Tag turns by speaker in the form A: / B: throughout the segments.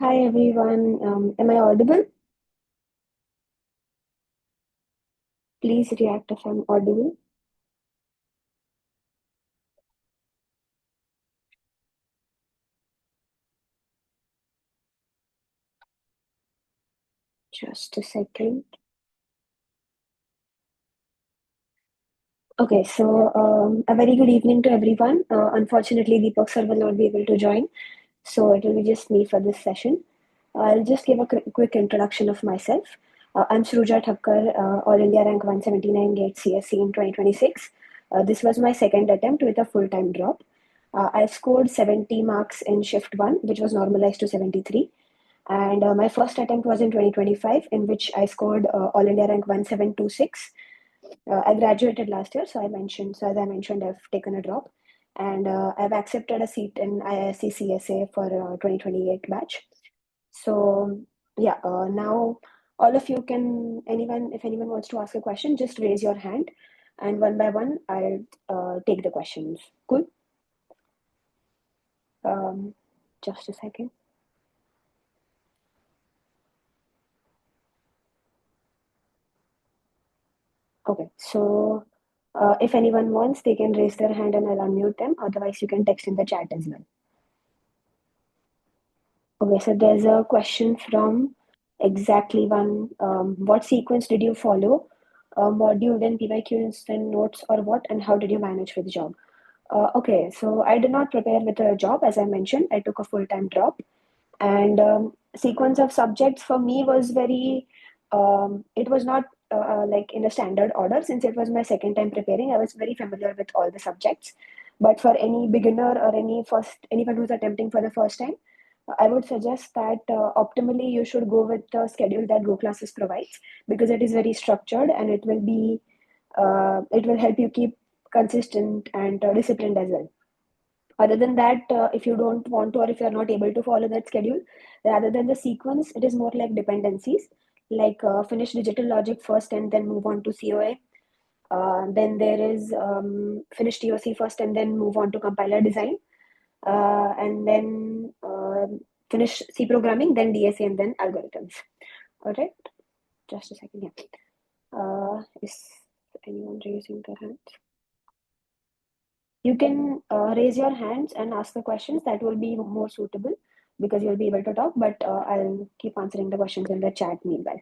A: Hi everyone. Am I audible? Please react if I'm audible. Just a second. Okay, so a very good evening to everyone. Unfortunately, Deepak sir will not be able to join, so it will be just me for this session. I'll just give a quick introduction of myself. I'm Suruja Thakkar, All India Rank 179 GATE CSC in 2026. This was my second attempt with a full-time drop. I scored 70 marks in shift 1, which was normalized to 73. And my first attempt was in 2025, in which I scored All India Rank 1726. I graduated last year, so as I mentioned, I've taken a drop, and I've accepted a seat in IISc CSA for 2028 batch. So yeah, now all of you can anyone if anyone wants to ask a question, just raise your hand, and one by one I'll take the questions. Cool. Um, just a second. Okay, so if anyone wants, they can raise their hand and I'll unmute them. Otherwise, you can text in the chat as well. Okay, so there's a question from exactly one. What sequence did you follow? Module, then PYQs, then notes, or what? And how did you manage with the job? Okay, so I did not prepare with a job, as I mentioned. I took a full-time drop, and sequence of subjects for me was very. It was not like in a standard order since it was my second time preparing. I was very familiar with all the subjects, but for any beginner or anyone who's attempting for the first time, I would suggest that optimally you should go with the schedule that Go Classes provides because it is very structured and it will help you keep consistent and disciplined as well. Other than that, if you don't want to or if you're not able to follow that schedule, rather than the sequence, it is more like dependencies, like finish digital logic first and then move on to COA. Then there is finish TOC first and then move on to compiler design. And then finish C programming, then DSA, and then algorithms. All right, just a second. Yeah. Is anyone raising their hands? You can raise your hands and ask the questions. That will be more suitable because you'll be able to talk. But I'll keep answering the questions in the chat meanwhile.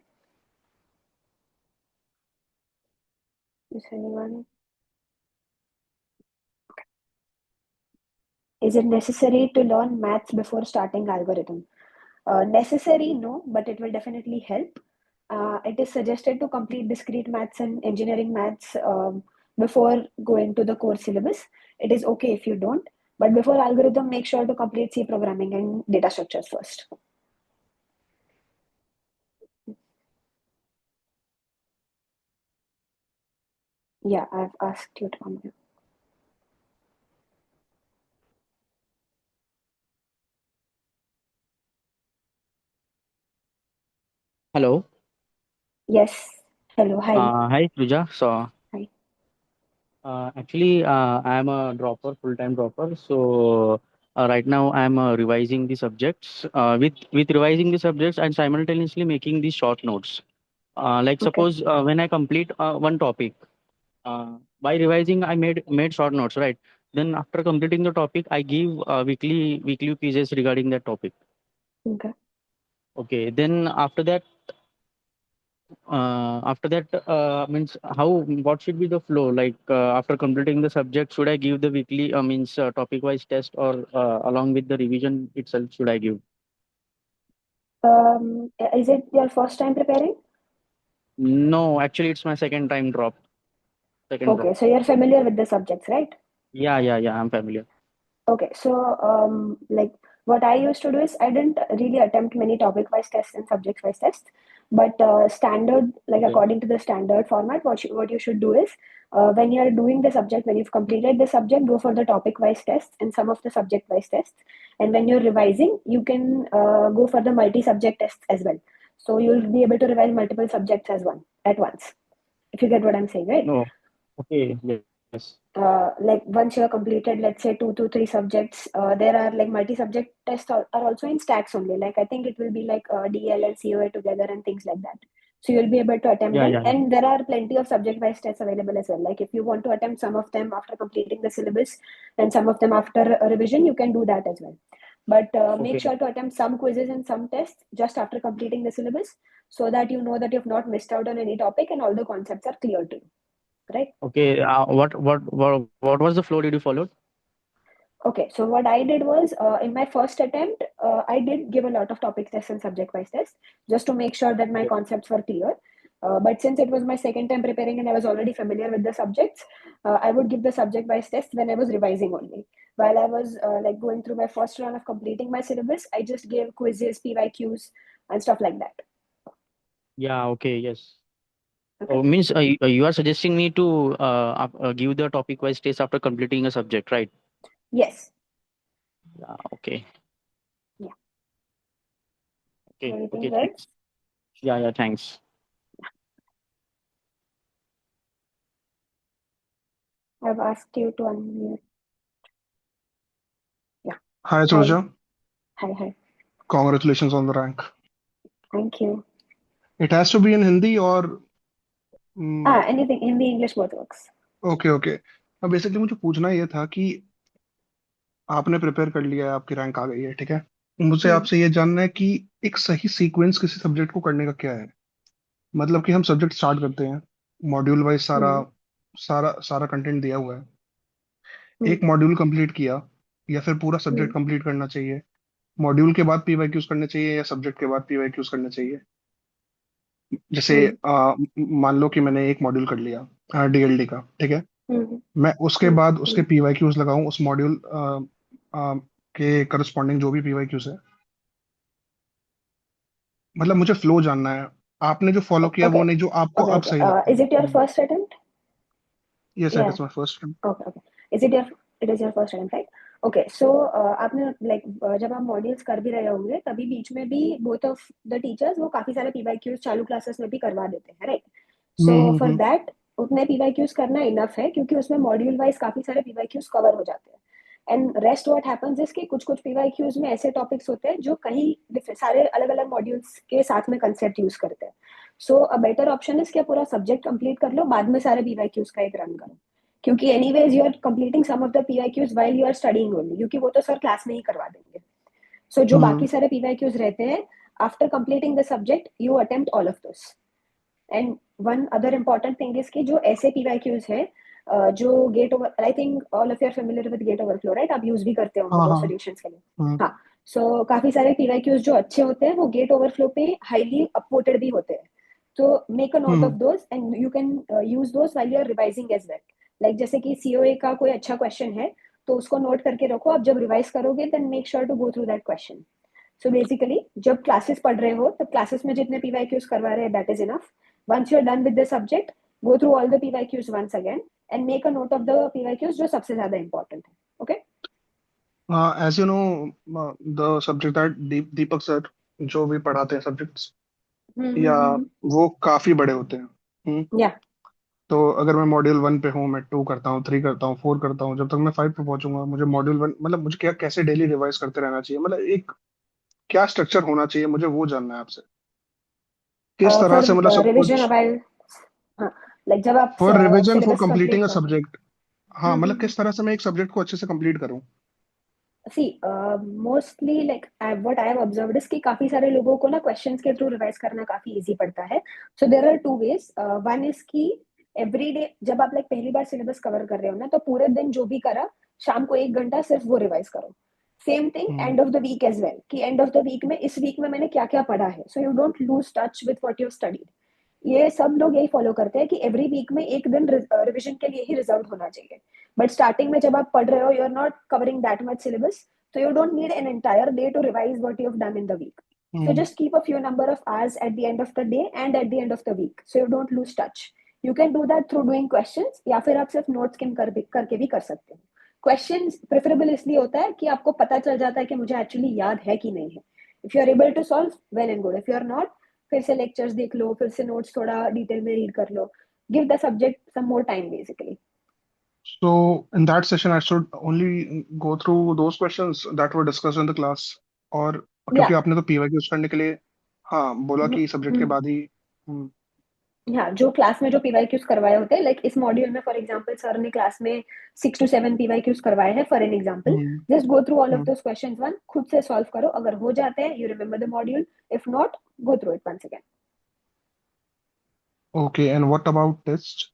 A: Is anyone? Is it necessary to learn maths before starting algorithm? Necessary, no, but it will definitely help. It is suggested to complete discrete maths and engineering maths before going to the core syllabus. It is okay if you don't, but before algorithm, make sure to complete C programming and data structures first. Yeah, I've asked you to unmute.
B: Hello.
A: Yes. Hello. Hi.
B: Hi, Ruja. So,
A: Hi.
B: I am a dropper, full-time dropper. So, right now I'm revising the subjects. With revising the subjects and simultaneously making the short notes. Like
A: Okay.
B: suppose when I complete one topic, by revising I made short notes, right? Then after completing the topic, I give weekly quizzes regarding that topic.
A: Okay.
B: Okay. Then after that means how what should be the flow like after completing the subject should I give the weekly means topic wise test or along with the revision itself should I give?
A: Is it your first time preparing?
B: No, actually it's my second drop.
A: Okay, so you're familiar with the subjects, right?
B: Yeah, I'm familiar.
A: Okay, so like what I used to do is I didn't really attempt many topic-wise tests and subject-wise tests, but standard, like
B: Okay.
A: according to the standard format, what you should do is when you're doing the subject, when you've completed the subject, go for the topic-wise tests and some of the subject-wise tests, and when you're revising, you can go for the multi-subject tests as well. So you'll be able to revise multiple subjects as one at once, if you get what I'm saying, right?
B: No. Okay, yeah. Yes.
A: Like once you have completed, let's say 2 to 3 subjects, there are like multi-subject tests are also in stacks only. Like I think it will be like DL and COA together and things like that. So you'll be able to attempt
B: Yeah,
A: them,
B: yeah, yeah.
A: and there are plenty of subject-wise tests available as well. Like if you want to attempt some of them after completing the syllabus and some of them after a revision, you can do that as well. But make
B: Okay.
A: sure to attempt some quizzes and some tests just after completing the syllabus, so that you know that you've not missed out on any topic and all the concepts are clear to you, right?
B: Okay. What was the flow did you follow?
A: Okay, so what I did was in my first attempt, I did give a lot of topic tests and subject wise tests just to make sure that my
B: Okay.
A: concepts were clear. But since it was my second time preparing and I was already familiar with the subjects, I would give the subject wise test when I was revising only. While I was like going through my first run of completing my syllabus, I just gave quizzes, PYQs, and stuff like that.
B: Yeah. Okay. Yes.
A: Okay.
B: Oh, means you are suggesting me to give the topic wise test after completing a subject, right?
A: Yes.
B: Yeah. Okay.
A: Yeah.
B: Okay.
A: Anything
B: Okay.
A: else?
B: Thanks. Yeah. Yeah. Thanks.
A: I've asked you to unmute. Yeah.
C: Hi,
A: Hi.
C: Suja.
A: Hi. Hi.
C: Congratulations on the rank.
A: Thank you.
C: It has to be in Hindi or
A: Anything. Hindi, English, both works.
C: Okay okay. अब basically मुझे पूछना ये था कि आपने prepare कर लिया है, आपकी रैंक आ गई है, ठीक है। मुझे
A: Hmm.
C: आपसे ये जानना है कि एक सही सीक्वेंस किसी सब्जेक्ट को करने का क्या है। मतलब कि हम सब्जेक्ट स्टार्ट करते हैं, मॉड्यूल वाइज सारा
A: Hmm.
C: सारा सारा कंटेंट दिया हुआ है,
A: Hmm.
C: एक मॉड्यूल कंप्लीट किया, या फिर पूरा
A: Hmm.
C: सब्जेक्ट कंप्लीट करना चाहिए, मॉड्यूल के बाद पीवाईक्यूज करने चाहिए या सब्जेक्ट के बाद पीवाईक्यूज करने चाहिए। जैसे
A: Hmm.
C: मान लो कि मैंने एक मॉड्यूल कर लिया डीएलडी का, ठीक है।
A: Hmm.
C: मैं उसके
A: Hmm.
C: बाद उसके
A: Hmm.
C: पीवाईक्यूज लगाऊं उस मॉड्यूल के करस्पॉन्डिंग जो भी पीवाईक्यूज है। मतलब मुझे फ्लो जानना है, आपने जो फॉलो किया वो
A: Okay.
C: नहीं जो आपको
A: Okay.
C: अब
A: Okay.
C: सही लगता है।
A: Is it your first attempt?
C: Yes it
A: Yeah.
C: Is my first.
A: Okay. Okay. Is it your? It is your first attempt, right? Okay. So आपने like जब आप मॉड्यूल्स कर भी रहे होंगे तभी बीच में भी both of the teachers वो काफी सारे PYQs चालू क्लासेस में भी करवा देते हैं, right? So for
C: hmm.
A: that उतने PYQs करना इनफ है क्योंकि उसमें मॉड्यूल वाइज काफी सारे PYQs कवर हो जाते हैं। And rest what happens is कि कुछ कुछ पीवाईक्यूज में ऐसे टॉपिक्स होते हैं जो कहीं सारे अलग अलग मॉड्यूल्स के साथ में कंसेप्ट यूज करते हैं। सो अ बेटर ऑप्शन इज कि पूरा सब्जेक्ट कंप्लीट कर लो, बाद में सारे पीवाईक्यूज का एक रन करो, क्योंकि anyways you are completing some of the PYQs while you are studying only, क्योंकि वो तो सर क्लास में ही करवा देंगे। सो जो बाकी
C: हम्म।
A: सारे पीवाईक्यूज रहते हैं after completing the subject you attempt all of those. And one other important thing is कि जो ऐसे पीवाईक्यूज है जो GATE over, I think all of you are familiar with GATE Overflow, right? आप यूज भी करते होंगे
C: हाँ
A: वो
C: हाँ।
A: सॉल्यूशंस के लिए।
C: हम्म
A: हाँ। सो काफी सारे पीवाईक्यूज जो अच्छे होते हैं वो गेट ओवरफ्लो पे हाईली अपवोटेड भी होते हैं। तो make a note of
C: hmm
A: those and you can use those while you are revising as well. Like जैसे कि सीओए का कोई अच्छा क्वेश्चन है तो उसको नोट करके रखो, आप जब रिवाइज करोगे then make sure to go through that question. So basically जब क्लासेस पढ़ रहे हो तब क्लासेस में जितने पीवाईक्यूज करवा रहे हैं that is enough. Once you are done with the subject go through all the PYQs once again and make a note of the PYQs जो सबसे ज्यादा इंपॉर्टेंट है। Okay.
C: As you know the subject that Deepak sir जो भी पढ़ाते हैं subjects, या वो काफी बड़े होते हैं।
A: या
C: तो अगर मैं मॉड्यूल 1 पे हूँ, मैं 2 करता हूँ, 3 करता हूँ, 4 करता हूँ, जब तक मैं 5 पे पहुंचूंगा मुझे मॉड्यूल 1 मतलब मुझे क्या कैसे डेली रिवाइज करते रहना चाहिए, मतलब एक क्या स्ट्रक्चर होना चाहिए, मुझे वो जानना है आपसे। किस तरह
A: फॉर
C: से मतलब सब
A: रिविजन
C: कुछ
A: अवाइल, हाँ, लाइक जब आप
C: for revision for
A: syllabus
C: completing
A: complete
C: a
A: कर रहे
C: सब्जेक्ट। हाँ
A: हो।
C: मतलब किस तरह से मैं एक सब्जेक्ट को अच्छे से कंप्लीट करूँ।
A: See mostly like what I have observed is कि काफी सारे लोगों को ना क्वेश्चंस के थ्रू रिवाइज करना काफी इजी पड़ता है। So there are two ways. One is कि एवरी डे जब आप लाइक पहली बार सिलेबस कवर कर रहे हो ना तो पूरे दिन जो भी करा शाम को 1 घंटा सिर्फ वो रिवाइज करो। Same thing
C: hmm
A: end of the week as well, कि एंड ऑफ द वीक में इस वीक में मैंने क्या क्या पढ़ा है, so you don't lose touch with what you studied. ये सब लोग यही फॉलो करते हैं कि एवरी वीक में एक दिन रिविजन के लिए ही रिजर्व होना चाहिए। बट स्टार्टिंग में जब आप पढ़ रहे हो you are not covering that much syllabus, so you don't need an entire day to revise what you've done in the week. So
C: hmm
A: just keep a few number of hours at the end of the day and at the end of the week, so you don't lose touch. You can do that through doing questions या फिर आप सिर्फ notes scheme करके भी कर सकते हो। Questions preferable इसलिए होता है कि आपको पता चल जाता है कि मुझे एक्चुअली याद है कि नहीं है। If you are able to solve well and good, if you are not फिर से लेक्चर्स देख लो, फिर से नोट्स थोड़ा डिटेल में रीड कर लो। Give the subject some more time basically.
C: So in that session, I should only go through those questions that were discussed in the class. और
A: या
C: क्योंकि आपने तो पीवाई यूज करने के लिए हाँ बोला कि सब्जेक्ट के बाद ही हम्म,
A: हाँ, जो क्लास में जो पीवाईक्यूज करवाए होते हैं, लाइक इस मॉड्यूल में फॉर एग्जांपल सर ने क्लास में 6 to 7 पीवाईक्यूज करवाए हैं for an example.
C: Hmm,
A: just go through all of
C: hmm,
A: those questions one, खुद से सॉल्व करो, अगर हो जाते हैं you remember the module, if not go through it once
C: okay and what about test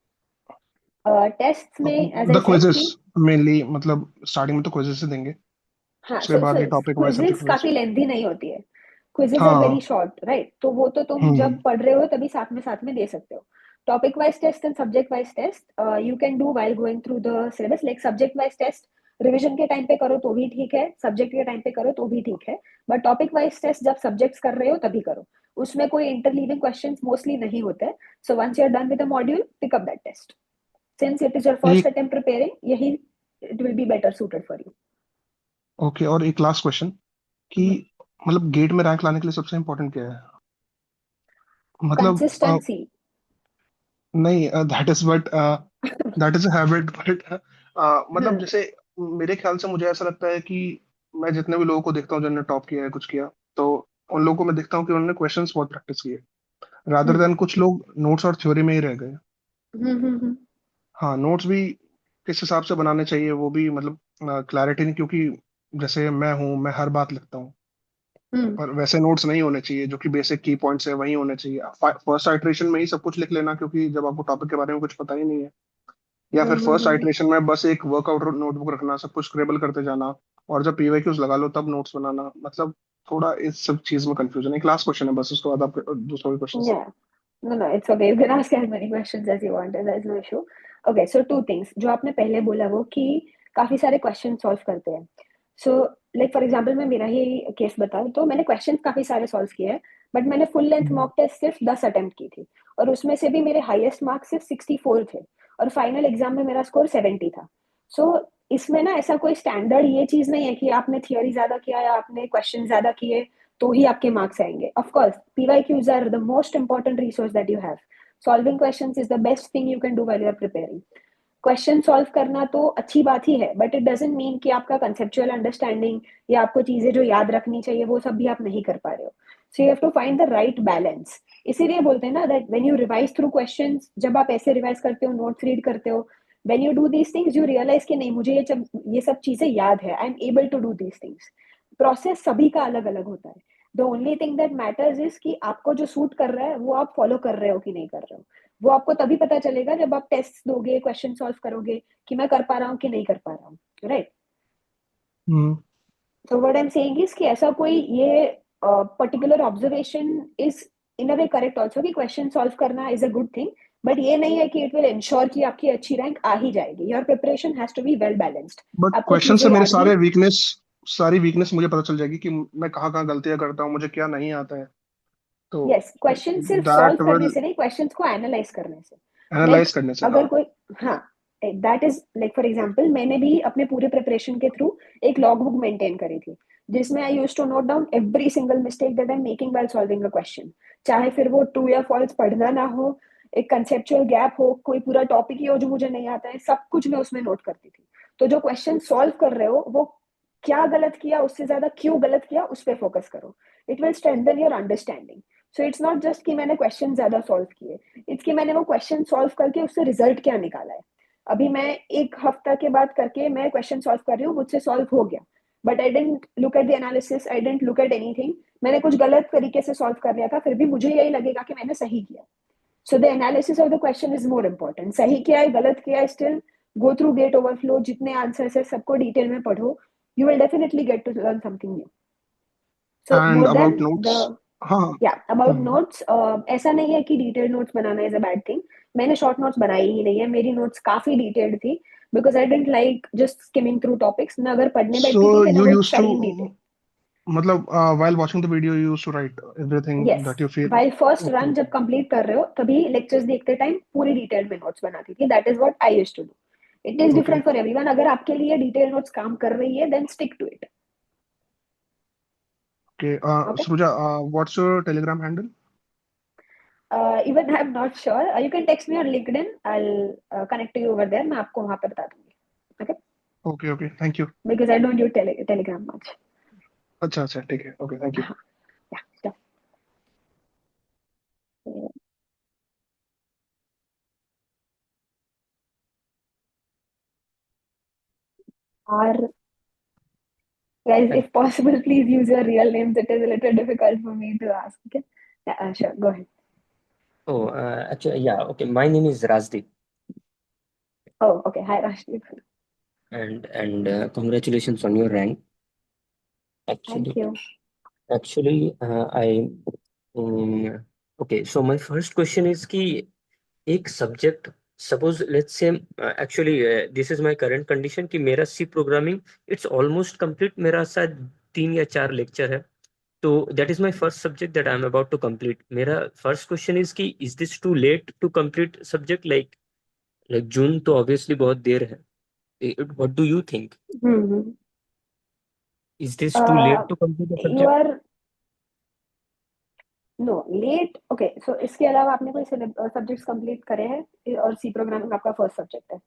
A: again. Test में as I
C: the
A: said
C: quizzes
A: कि
C: mainly मतलब स्टार्टिंग में तो क्विजेस से देंगे
A: हाँ,
C: उसके
A: सो
C: बाद ये topic wise
A: quizzes
C: subject wise
A: काफी लेंथी नहीं होती है, क्विजेस आर वेरी
C: हाँ
A: शॉर्ट राइट, तो वो तो तुम
C: हम्म
A: जब पढ़ रहे हो तभी साथ में दे सकते हो। Topic wise test and subject wise test you can do while going through the syllabus, like subject wise test revision के टाइम पे करो तो भी ठीक है, सब्जेक्ट के टाइम पे करो तो भी ठीक है, बट टॉपिक वाइज टेस्ट जब सब्जेक्ट्स कर रहे हो तभी करो, उसमें कोई इंटरलीविंग क्वेश्चंस मोस्टली नहीं होते। So once you are done with the module pick up that test, since it is your first
C: एक
A: अटेम्प्ट प्रिपेयरिंग, यही it will be better suited for
C: okay और एक लास्ट क्वेश्चन कि
A: you.
C: मतलब GATE में rank लाने के लिए सबसे इम्पोर्टेंट क्या है मतलब
A: कंसिस्टेंसी।
C: नहीं that is but that is a habit but मतलब जैसे मेरे ख्याल से मुझे ऐसा लगता है कि मैं जितने भी लोगों को देखता हूँ जिन्होंने टॉप किया है कुछ किया तो उन लोगों को मैं देखता हूँ कि उन्होंने क्वेश्चंस बहुत प्रैक्टिस किए रादर
A: हम्म
C: देन कुछ लोग नोट्स और थ्योरी में ही रह गए
A: हम्म।
C: हाँ नोट्स भी किस हिसाब से बनाने चाहिए वो भी मतलब क्लैरिटी नहीं क्योंकि जैसे मैं हर बात लिखता हूँ
A: हम्म
C: पर वैसे नोट्स नहीं होने चाहिए जो कि बेसिक की पॉइंट्स है वही होने चाहिए फर्स्ट आइटरेशन में ही सब कुछ लिख लेना क्योंकि जब आपको टॉपिक के बारे में कुछ पता ही नहीं है या फिर फर्स्ट
A: हम्म।
C: आइटरेशन में बस एक वर्कआउट नोटबुक रखना सब कुछ स्क्रेबल करते जाना और जब पीवाईक्यूज लगा लो तब नोट्स बनाना मतलब थोड़ा इस सब चीज में कंफ्यूजन है क्लास क्वेश्चन है बस उसके बाद आप दूसरा भी question
A: Yeah. No, no, it's okay. You can ask as many questions as you want. There's no issue. Okay, so two things. जो आपने पहले बोला वो कि काफी सारे क्वेश्चन सॉल्व करते हैं। सो लाइक फॉर एग्जांपल मैं मेरा ही केस बताऊं तो मैंने क्वेश्चन काफी सारे सॉल्व किए हैं, बट मैंने फुल लेंथ
C: हम्म,
A: मॉक टेस्ट सिर्फ 10 अटेम्प्ट की थी, और उसमें से भी मेरे हाईएस्ट मार्क्स सिर्फ 64 थे, और फाइनल एग्जाम में मेरा स्कोर 70 था। सो इसमें ना ऐसा कोई स्टैंडर्ड ये चीज नहीं है कि आपने थियोरी ज्यादा किया या आपने क्वेश्चन ज्यादा किए तो ही आपके मार्क्स आएंगे। Of course PYQs are the most important resource that you have, solving questions is the best thing you can do while you are preparing. Question solve करना तो अच्छी बात ही है, बट इट डजंट मीन कि आपका conceptual understanding या आपको चीजें जो याद रखनी चाहिए वो सब भी आप नहीं कर पा रहे हो। So you have to find the right balance. इसीलिए बोलते हैं ना that when you revise through questions, जब आप ऐसे रिवाइज करते हो, नोट्स रीड करते हो, when you do these things you realize कि नहीं मुझे ये सब चीजें याद है, I am able to do these things. Process सभी का अलग अलग होता है। The only thing that matters is कि आपको जो सूट कर रहा है वो आप फॉलो कर रहे हो कि नहीं कर रहे हो। वो आपको तभी पता चलेगा जब आप टेस्ट दोगे, क्वेश्चन सॉल्व करोगे कि मैं कर पा रहा हूँ कि नहीं कर पा रहा हूँ, right.
C: Hmm,
A: so what I am saying is कि ऐसा कोई ये particular observation is in a way correct also कि क्वेश्चन सॉल्व करना is a good thing, but ये नहीं है कि इट विल इंश्योर कि आपकी अच्छी रैंक आ ही जाएगी। Your preparation has to be well balanced.
C: But
A: आपको
C: क्वेश्चन
A: चीजें
C: से मेरे
A: याद भी।
C: सारी वीकनेस मुझे पता चल जाएगी कि मैं कहाँ गलतियां करता हूँ मुझे क्या नहीं आता है तो
A: यस, क्वेश्चन सिर्फ सॉल्व
C: दैट
A: करने
C: विल
A: से नहीं, क्वेश्चंस को एनालाइज करने से। लाइक
C: एनालाइज करने से हाँ
A: अगर कोई, हाँ, that is like for example मैंने भी अपने पूरे प्रिपरेशन के थ्रू एक लॉग बुक मेंटेन करी थी, जिसमें I used to note down every single mistake that I am making while solving a question, चाहे फिर वो ट्रू या फॉल्स पढ़ना ना हो, एक कंसेप्चुअल गैप हो, कोई पूरा टॉपिक ही हो जो मुझे नहीं आता है, सब कुछ मैं उसमें नोट करती थी। तो जो क्वेश्चन सॉल्व कर रहे हो वो क्या गलत किया, उससे ज्यादा क्यों गलत किया उस पर फोकस करो। It will strengthen your understanding. So it's not just कि मैंने क्वेश्चन ज्यादा सॉल्व किए, इट्स कि मैंने वो क्वेश्चन सॉल्व करके उससे रिजल्ट क्या निकाला है। अभी मैं एक हफ्ता के बाद करके मैं क्वेश्चन सॉल्व कर रही हूँ, मुझसे सॉल्व हो गया, but I didn't look at the analysis, I didn't look at anything, मैंने कुछ गलत तरीके से सॉल्व कर लिया था, फिर भी मुझे यही लगेगा कि मैंने सही किया। So the analysis of the question is more important. सही किया है गलत किया है, still go through GATE Overflow, जितने आंसर्स है सबको डिटेल में पढ़ो, you will definitely get to learn something new. So
C: and
A: more than
C: about notes
A: the,
C: हाँ
A: या अबाउट
C: हम्म,
A: नोट्स, ऐसा नहीं है कि डिटेल्ड नोट्स बनाना इज अ बैड थिंग। मैंने शॉर्ट नोट्स बनाई ही नहीं है, मेरी नोट्स काफी डिटेल्ड थी, because I didn't like just skimming through topics. मैं अगर पढ़ने
C: so
A: बैठती थी तो
C: you
A: मैं वो
C: used to
A: सारी इन डिटेल।
C: मतलब while watching the video you used to write everything
A: yes,
C: that you feel
A: while first
C: okay
A: run जब
C: okay
A: कंप्लीट कर रहे हो तभी लेक्चर्स देखते टाइम पूरी डिटेल में नोट्स बनाती थी, that is what I used to do. It is
C: okay
A: different for everyone, अगर आपके लिए डिटेल नोट्स काम कर रही है then stick to it.
C: okay
A: okay,
C: Sruja what's your telegram handle
A: even I am not sure, you can text me on LinkedIn, I will connect you over there, मैं आपको वहां पे बता दूंगी। Okay,
C: okay okay, thank you.
A: because I don't use Telegram much.
C: अच्छा अच्छा, ठीक है, ओके, थैंक यू।
A: हाँ, yeah, sure. Or guys, if possible, please use your real names. It is a little difficult for me to ask. Okay, yeah, sure, go ahead.
D: Oh, actually, yeah, okay. My name is Razdeep,
A: Oh, okay. Hi, Rashdeep.
D: and congratulations on your rank.
A: Thank
D: Actually,
A: you.
D: actually, I um, okay. So my first question is कि एक सब्जेक्ट, suppose let's say, actually this is my current condition कि मेरा C programming it's almost complete, मेरा शायद 3 या 4 lecture है। तो that is my first subject that I am about to complete. मेरा फर्स्ट क्वेश्चन इज कि is this too late to complete subject, like June तो ऑब्वियसली बहुत देर है। What do you think?
A: Hmm.
D: Is this too
A: Uh,
D: late to complete the
A: you
D: subject?
A: are no late. Okay, so इसके अलावा आपने कोई subjects complete करे हैं और सी प्रोग्रामिंग आपका फर्स्ट सब्जेक्ट है?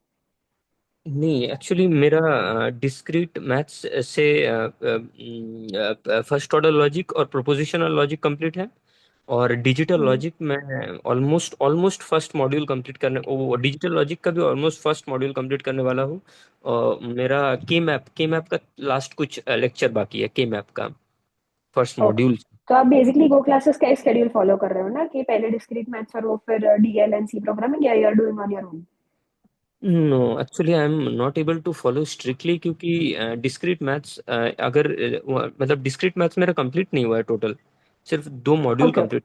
D: नहीं, एक्चुअली मेरा डिस्क्रीट मैथ्स से फर्स्ट ऑर्डर लॉजिक और प्रोपोजिशनल लॉजिक कंप्लीट है। और डिजिटल
A: हम्म,
D: लॉजिक में almost almost first module complete करने, वो डिजिटल लॉजिक का भी ऑलमोस्ट फर्स्ट मॉड्यूल कंप्लीट करने वाला हूँ। और मेरा के मैप का लास्ट कुछ लेक्चर बाकी है, के मैप का फर्स्ट
A: ओके।
D: मॉड्यूल।
A: तो आप बेसिकली गो क्लासेस का स्केड्यूल फॉलो कर रहे हो ना, कि पहले डिस्क्रीट मैथ्स और वो फिर डीएल एंड सी प्रोग्रामिंग, या you are doing on your own?
D: No, actually I am not able to follow strictly, क्योंकि डिस्क्रीट मैथ्स अगर मतलब डिस्क्रीट मैथ्स मेरा कंप्लीट नहीं हुआ है टोटल, सिर्फ 2 module
A: okay,
D: complete.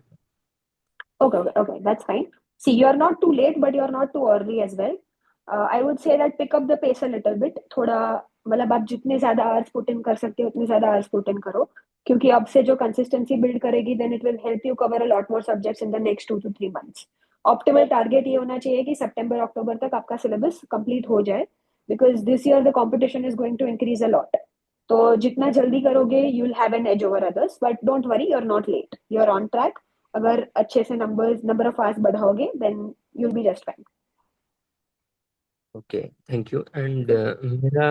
A: okay, that's fine. See, you're not too late, but you're not too early as well. I would say that pick up the pace a little bit. थोड़ा मतलब आप जितने ज्यादा hours put in कर सकते हो उतने ज्यादा आवर्स पुट इन करो, क्योंकि अब से जो कंसिस्टेंसी बिल्ड करेगी then it will help you cover a lot more subjects in the next 2 to 3 months. Optimal target ये होना चाहिए कि सितंबर अक्टूबर तक आपका सिलेबस कंप्लीट हो जाए, because this year the competition is going to increase a lot. तो जितना जल्दी करोगे you will have an edge over others, but don't worry, you are not late, you are on track. अगर अच्छे से number of hours बढ़ाओगे then you will be just fine.
D: Okay, thank you. And मेरा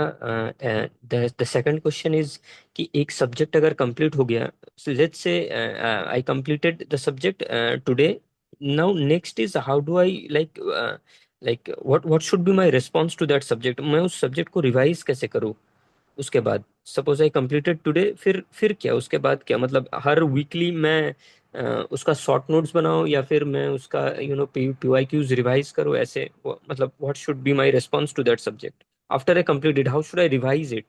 D: the second question is कि एक subject अगर complete हो गया, let's say I completed the subject today, now next is how do I like what should be my response to that subject? मैं उस subject को revise कैसे करूँ उसके बाद? सपोज आई कंप्लीटेड टुडे, फिर क्या उसके बाद क्या? मतलब हर वीकली मैं उसका शॉर्ट नोट्स बनाऊं, या फिर मैं उसका पीवाईक्यूज रिवाइज करूं ऐसे? मतलब what should be my response to that subject after I complete it? How should I revise it?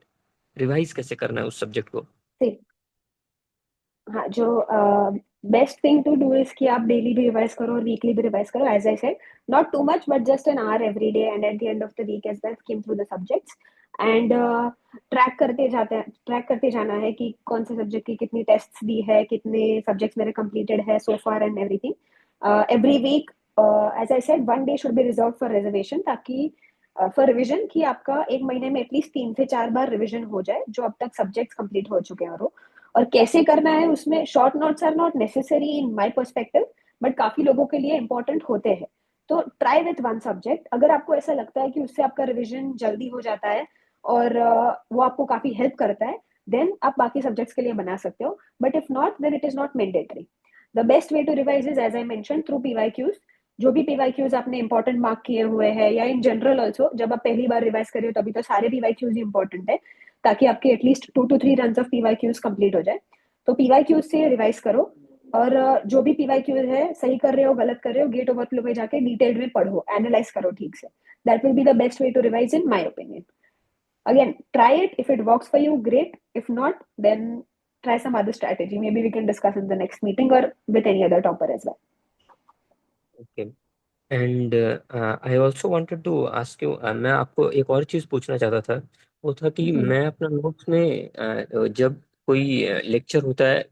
D: Revise कैसे करना है उस सब्जेक्ट को?
A: हाँ, जो best thing to do is कि आप डेली भी रिवाइज करो और वीकली भी रिवाइज करो. As I said, not too much but just an hour every day, and at the end of the week as well skim through the subjects. And track करते जाना है कि कौन से सब्जेक्ट की कितनी टेस्ट्स दी है, कितने सब्जेक्ट्स मेरे कंप्लीटेड है so far and everything. Every week, as I said, 1 day should be reserve for reservation, ताकि फॉर रिविजन, कि आपका एक महीने में एटलीस्ट 3 से 4 बार रिविजन हो जाए जो अब तक सब्जेक्ट्स कंप्लीट हो चुके हैं. और कैसे करना है उसमें short notes are not necessary in my perspective, but काफी लोगों के लिए इंपॉर्टेंट होते हैं. तो ट्राई विथ वन सब्जेक्ट. अगर आपको ऐसा लगता है कि उससे आपका रिवीजन जल्दी हो जाता है और वो आपको काफी हेल्प करता है, देन आप बाकी सब्जेक्ट्स के लिए बना सकते हो. But if not, then it is not mandatory. The best way to revise is, as I mention, through PYQs. जो भी पीवाईक्यूज आपने इंपॉर्टेंट मार्क किए हुए हैं, या इन जनरल ऑल्सो, जब आप पहली बार रिवाइज करिए तभी तो सारे पीवाईक्यूज ही इंपॉर्टेंट है, ताकि आपके at least 2 to 3 run of PYQs complete हो जाए. तो पीवाईक्यूज से रिवाइज करो, और जो भी पीवाईक्यूज है, सही कर रहे हो गलत कर रहे हो, गेट ओवरफ्लो में जाके डिटेल में पढ़ो, एनालाइज करो ठीक से. That will be the best way to revise in my opinion. Again, try it. If it works for you, great. If not, then try some other strategy. Maybe we can discuss in the next meeting or with any other topper as well.
D: Okay. And I also wanted to ask you, मैं आपको एक और चीज़ पूछना चाहता था। वो था कि
A: Hmm.
D: मैं अपना नोट्स में जब कोई लेक्चर होता है,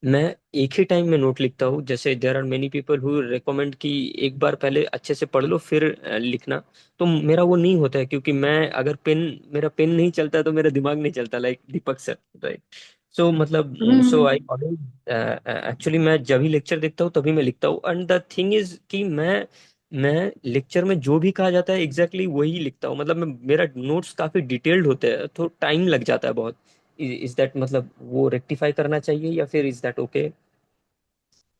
D: मैं एक ही टाइम में नोट लिखता हूँ। जैसे there are many people who recommend कि एक बार पहले अच्छे से पढ़ लो फिर लिखना। तो मेरा वो नहीं होता है, क्योंकि मैं अगर मेरा पेन नहीं चलता है तो मेरा दिमाग नहीं चलता, लाइक दीपक सर, राइट? सो मतलब सो आई
A: Hmm.
D: एक्चुअली मैं जब भी लेक्चर देखता हूँ तभी मैं लिखता हूँ। एंड द थिंग इज कि मैं मैं लेक्चर में जो भी कहा जाता है एग्जैक्टली वही लिखता हूँ, मतलब मैं मेरा नोट्स काफी डिटेल्ड होते हैं तो टाइम लग जाता है बहुत। इज दैट मतलब वो रेक्टिफाई करना चाहिए या फिर is that okay?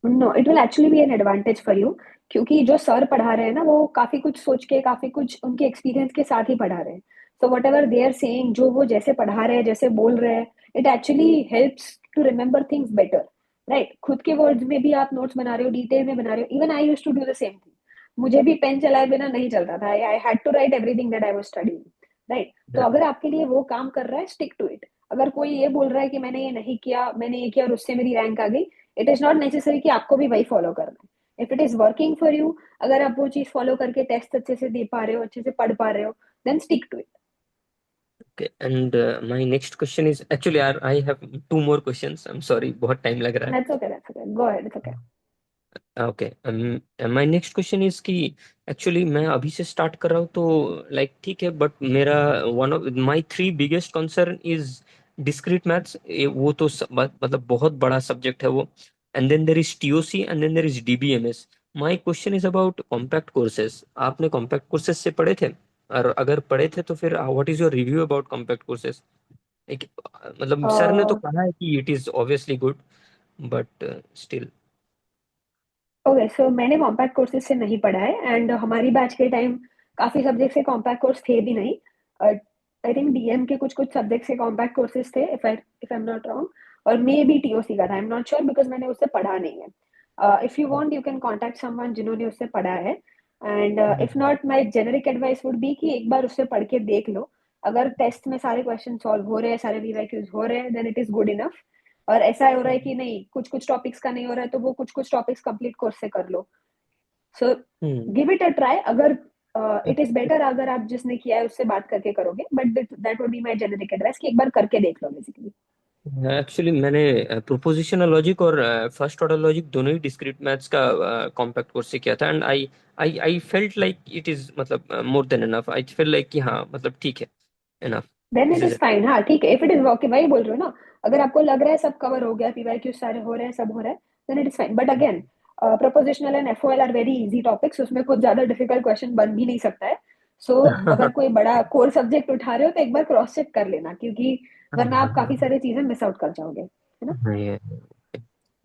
A: No, it will actually be an advantage for you, क्योंकि जो सर पढ़ा रहे हैं ना वो काफी कुछ सोच के, काफी कुछ उनके एक्सपीरियंस के साथ ही पढ़ा रहे हैं। So whatever they are saying, जो वो जैसे पढ़ा रहे हैं, जैसे बोल रहे हैं, it actually helps to remember things better, right? खुद के वर्ड्स में भी आप नोट्स बना रहे हो, डिटेल में बना रहे हो। Even I use to do the same thing. मुझे भी पेन चलाए बिना नहीं चलता था। I had to write everything that I was studying, right? तो अगर आपके लिए वो काम कर रहा है, स्टिक टू इट। अगर कोई ये बोल रहा है कि मैंने ये नहीं किया, मैंने ये किया और उससे मेरी रैंक आ गई, इट इज नॉट नेसेसरी कि आपको भी वही फॉलो करना है। If it is working for you, अगर आप वो चीज फॉलो करके टेस्ट अच्छे से दे पा रहे हो, अच्छे से पढ़ पा रहे हो, then stick to it.
D: Okay, and my next question is actually I have two more questions. I'm sorry, बहुत टाइम लग रहा है।
A: That's okay, go ahead, it's okay.
D: Okay, my next question is कि एक्चुअली मैं अभी से start कर रहा हूँ तो लाइक ठीक है, बट मेरा one of my three biggest concern is discrete maths. वो तो मतलब बहुत बड़ा सब्जेक्ट है वो। And then there is TOC and then there is DBMS. My question is about compact courses. आपने कॉम्पैक्ट कोर्सेज से पढ़े थे? और अगर पढ़े थे तो फिर what is your review about compact courses? एक मतलब सर ने तो कहा है कि it is obviously good, but still.
A: Okay, सो मैंने कॉम्पैक्ट कोर्सेज से नहीं पढ़ा है, एंड हमारी बैच के टाइम काफी सब्जेक्ट से कॉम्पैक्ट कोर्स थे भी नहीं। आई थिंक डीएम के कुछ कुछ सब्जेक्ट से कॉम्पैक्ट कोर्सेज थे, if I am not wrong. और मे बी टीओसी का था, आई एम नॉट श्योर, बिकॉज मैंने उससे पढ़ा नहीं है। If you want, you can contact someone जिन्होंने उससे पढ़ा है। And if not, my generic advice would be कि एक बार उससे पढ़ के देख लो। अगर टेस्ट में सारे क्वेश्चन सॉल्व हो रहे हैं, सारे वीवाईक्यूज हो रहे हैं, then it is good enough. और ऐसा हो रहा है कि नहीं, कुछ कुछ टॉपिक्स का नहीं हो रहा है, तो वो कुछ कुछ टॉपिक्स कंप्लीट कोर्स से कर लो। So
D: hmm.
A: Give it a try. अगर इट इज बेटर अगर आप जिसने किया है उससे बात करके करोगे, but that would be my generic advice कि एक बार करके देख लो बेसिकली।
D: एक्चुअली मैंने प्रोपोजिशनल लॉजिक और फर्स्ट ऑर्डर लॉजिक दोनों ही डिस्क्रीट मैथ्स का कॉम्पैक्ट कोर्स से किया था। And I felt like it is मतलब more than enough. I feel like कि हाँ मतलब ठीक है, enough.
A: Then
D: this
A: it
D: is
A: is fine. हाँ ठीक है, इफ इट इज वर्किंग, वही बोल रहे हो ना। अगर आपको लग रहा है सब कवर हो गया, पीवाईक्यू सारे हो रहे हैं, सब हो रहा है, then it is fine. But again, propositional and FOL are very easy topics, उसमें कुछ ज्यादा डिफिकल्ट क्वेश्चन बन भी नहीं सकता है। सो अगर कोई बड़ा कोर सब्जेक्ट उठा रहे हो तो एक बार क्रॉस चेक कर लेना, क्योंकि वरना आप काफी सारी चीजें मिस आउट कर जाओगे, है ना?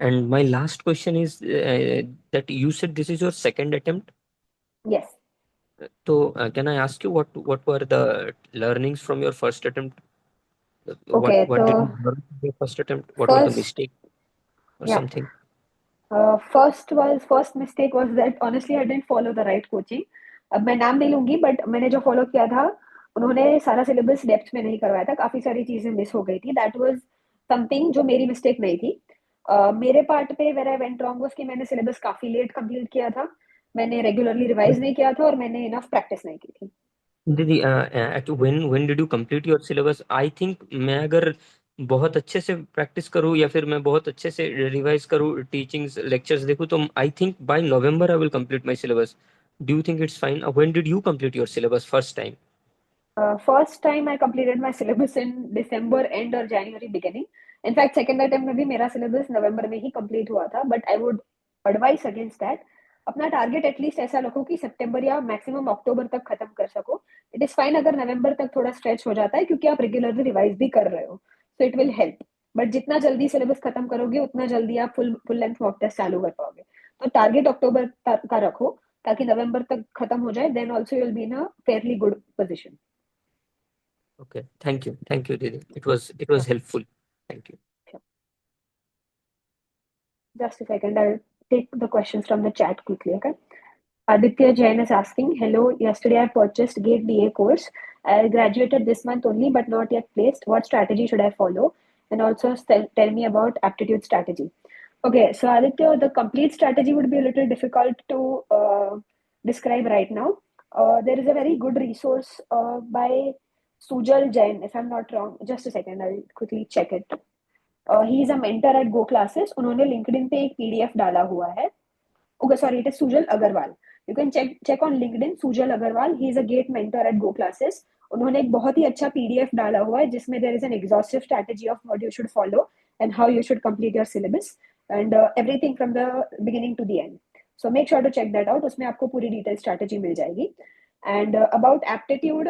D: And my last question is that you said this is your second attempt.
A: Yes.
D: तो can I ask you what were the learnings from your first attempt?
A: Okay,
D: What
A: तो
D: did you learn from your first attempt? What were the
A: first,
D: mistake or
A: या,
D: something?
A: First mistake was that honestly I didn't follow the right coaching. अब मैं नाम नहीं लूंगी, but मैंने जो follow किया था, उन्होंने सारा सिलेबस डेप्थ में नहीं करवाया था, काफी सारी चीजें मिस हो गई थी। दैट वाज समथिंग जो मेरी मिस्टेक नहीं थी। मेरे पार्ट पे where I went wrong was कि मैंने सिलेबस काफी लेट कंप्लीट किया था, मैंने रेगुलरली रिवाइज नहीं किया था, और मैंने इनफ प्रैक्टिस नहीं की थी।
D: दीदी, when did you complete your syllabus? I think मैं अगर बहुत अच्छे से प्रैक्टिस करूँ या फिर मैं बहुत अच्छे से रिवाइज करूँ, टीचिंग्स लेक्चर्स देखूँ, तो I think by November I will complete my syllabus. Do you think it's fine? When did you complete your syllabus first time?
A: First time I completed my syllabus in December and और जनवरी beginning. In fact second attempt में भी मेरा syllabus नवंबर में ही complete हुआ था, but I would advise against that. अपना target at least ऐसा रखो कि सितंबर या मैक्सिमम अक्टूबर तक खत्म कर सको। इट इज फाइन अगर नवंबर तक थोड़ा स्ट्रेच हो जाता है, क्योंकि आप रेगुलरली रिवाइज भी कर रहे हो, so it will help. But जितना जल्दी सिलेबस खत्म करोगे, उतना जल्दी आप full full length mock test चालू कर पाओगे। तो टारगेट अक्टूबर तक का रखो, ताकि नवंबर तक खत्म हो जाए, then also you'll be in a fairly good position.
D: Okay, thank you दीदी, it was helpful. Thank you.
A: Just a second, I'll take the questions from the chat quickly, okay? Aditya Jain is asking, hello, yesterday I purchased GATE BA course. I graduated this month only, but not yet placed. What strategy should I follow? And also tell me about aptitude strategy. Okay, so Aditya, the complete strategy would be a little difficult to describe right now. There is a very good resource by Sujal Jain, if I'm not wrong. Just a second, I'll quickly check it. He is a mentor at GO Classes. उन्होंने LinkedIn पे एक PDF डाला हुआ है। Okay, sorry, it is Sujal Agrawal. You can check on LinkedIn, Sujal Agrawal. He is a GATE mentor at GO Classes. उन्होंने एक बहुत ही अच्छा पीडीएफ डाला हुआ है, जिसमें there is an exhaustive strategy of what you should follow and how you should complete your syllabus and everything from the beginning to the end. So make sure to check that out, उसमें आपको पूरी detail strategy मिल जाएगी. And about aptitude,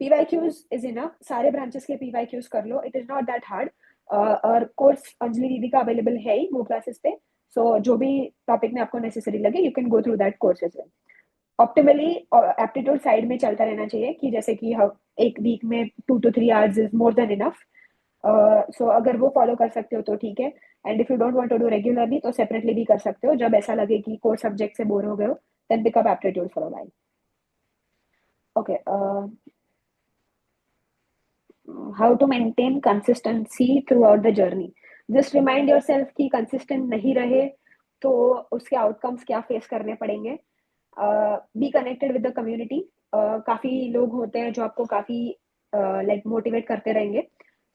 A: PYQs is enough, सारे branches के PYQs कर लो, it is not that hard. और कोर्स अंजलि दीदी का अवेलेबल है ही वो क्लासेस पे, सो जो भी टॉपिक में आपको नेसेसरी लगे you can go through that course as well. Optimally aptitude side में चलता रहना चाहिए, कि जैसे कि एक वीक में 2 to 3 hours is more than enough. So अगर वो फॉलो कर सकते हो तो ठीक है. And if you don't want to do regularly तो सेपरेटली भी कर सकते हो, जब ऐसा लगे कि कोर सब्जेक्ट से बोर हो गए हो, then pick up aptitude for a while. Okay, how to maintain consistency throughout the journey. Just remind yourself कि consistent नहीं रहे तो उसके outcomes क्या face करने पड़ेंगे. Be connected with the community. काफी लोग होते हैं जो आपको काफी like motivate करते रहेंगे.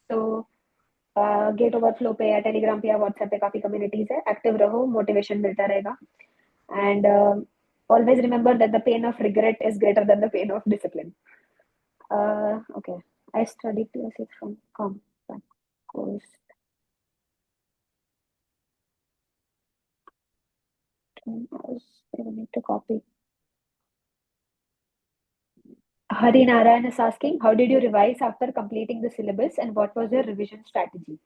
A: So गेट ओवरफ्लो पे या टेलीग्राम पे या व्हाट्सएप पे काफी कम्युनिटीज है, एक्टिव रहो, मोटिवेशन मिलता रहेगा. And always remember that the pain of regret is greater than the pain of discipline. Okay. I studied PSC from compact course. I need to copy. Hari Narayan is asking, how did you revise after completing the syllabus and what was your revision strategy?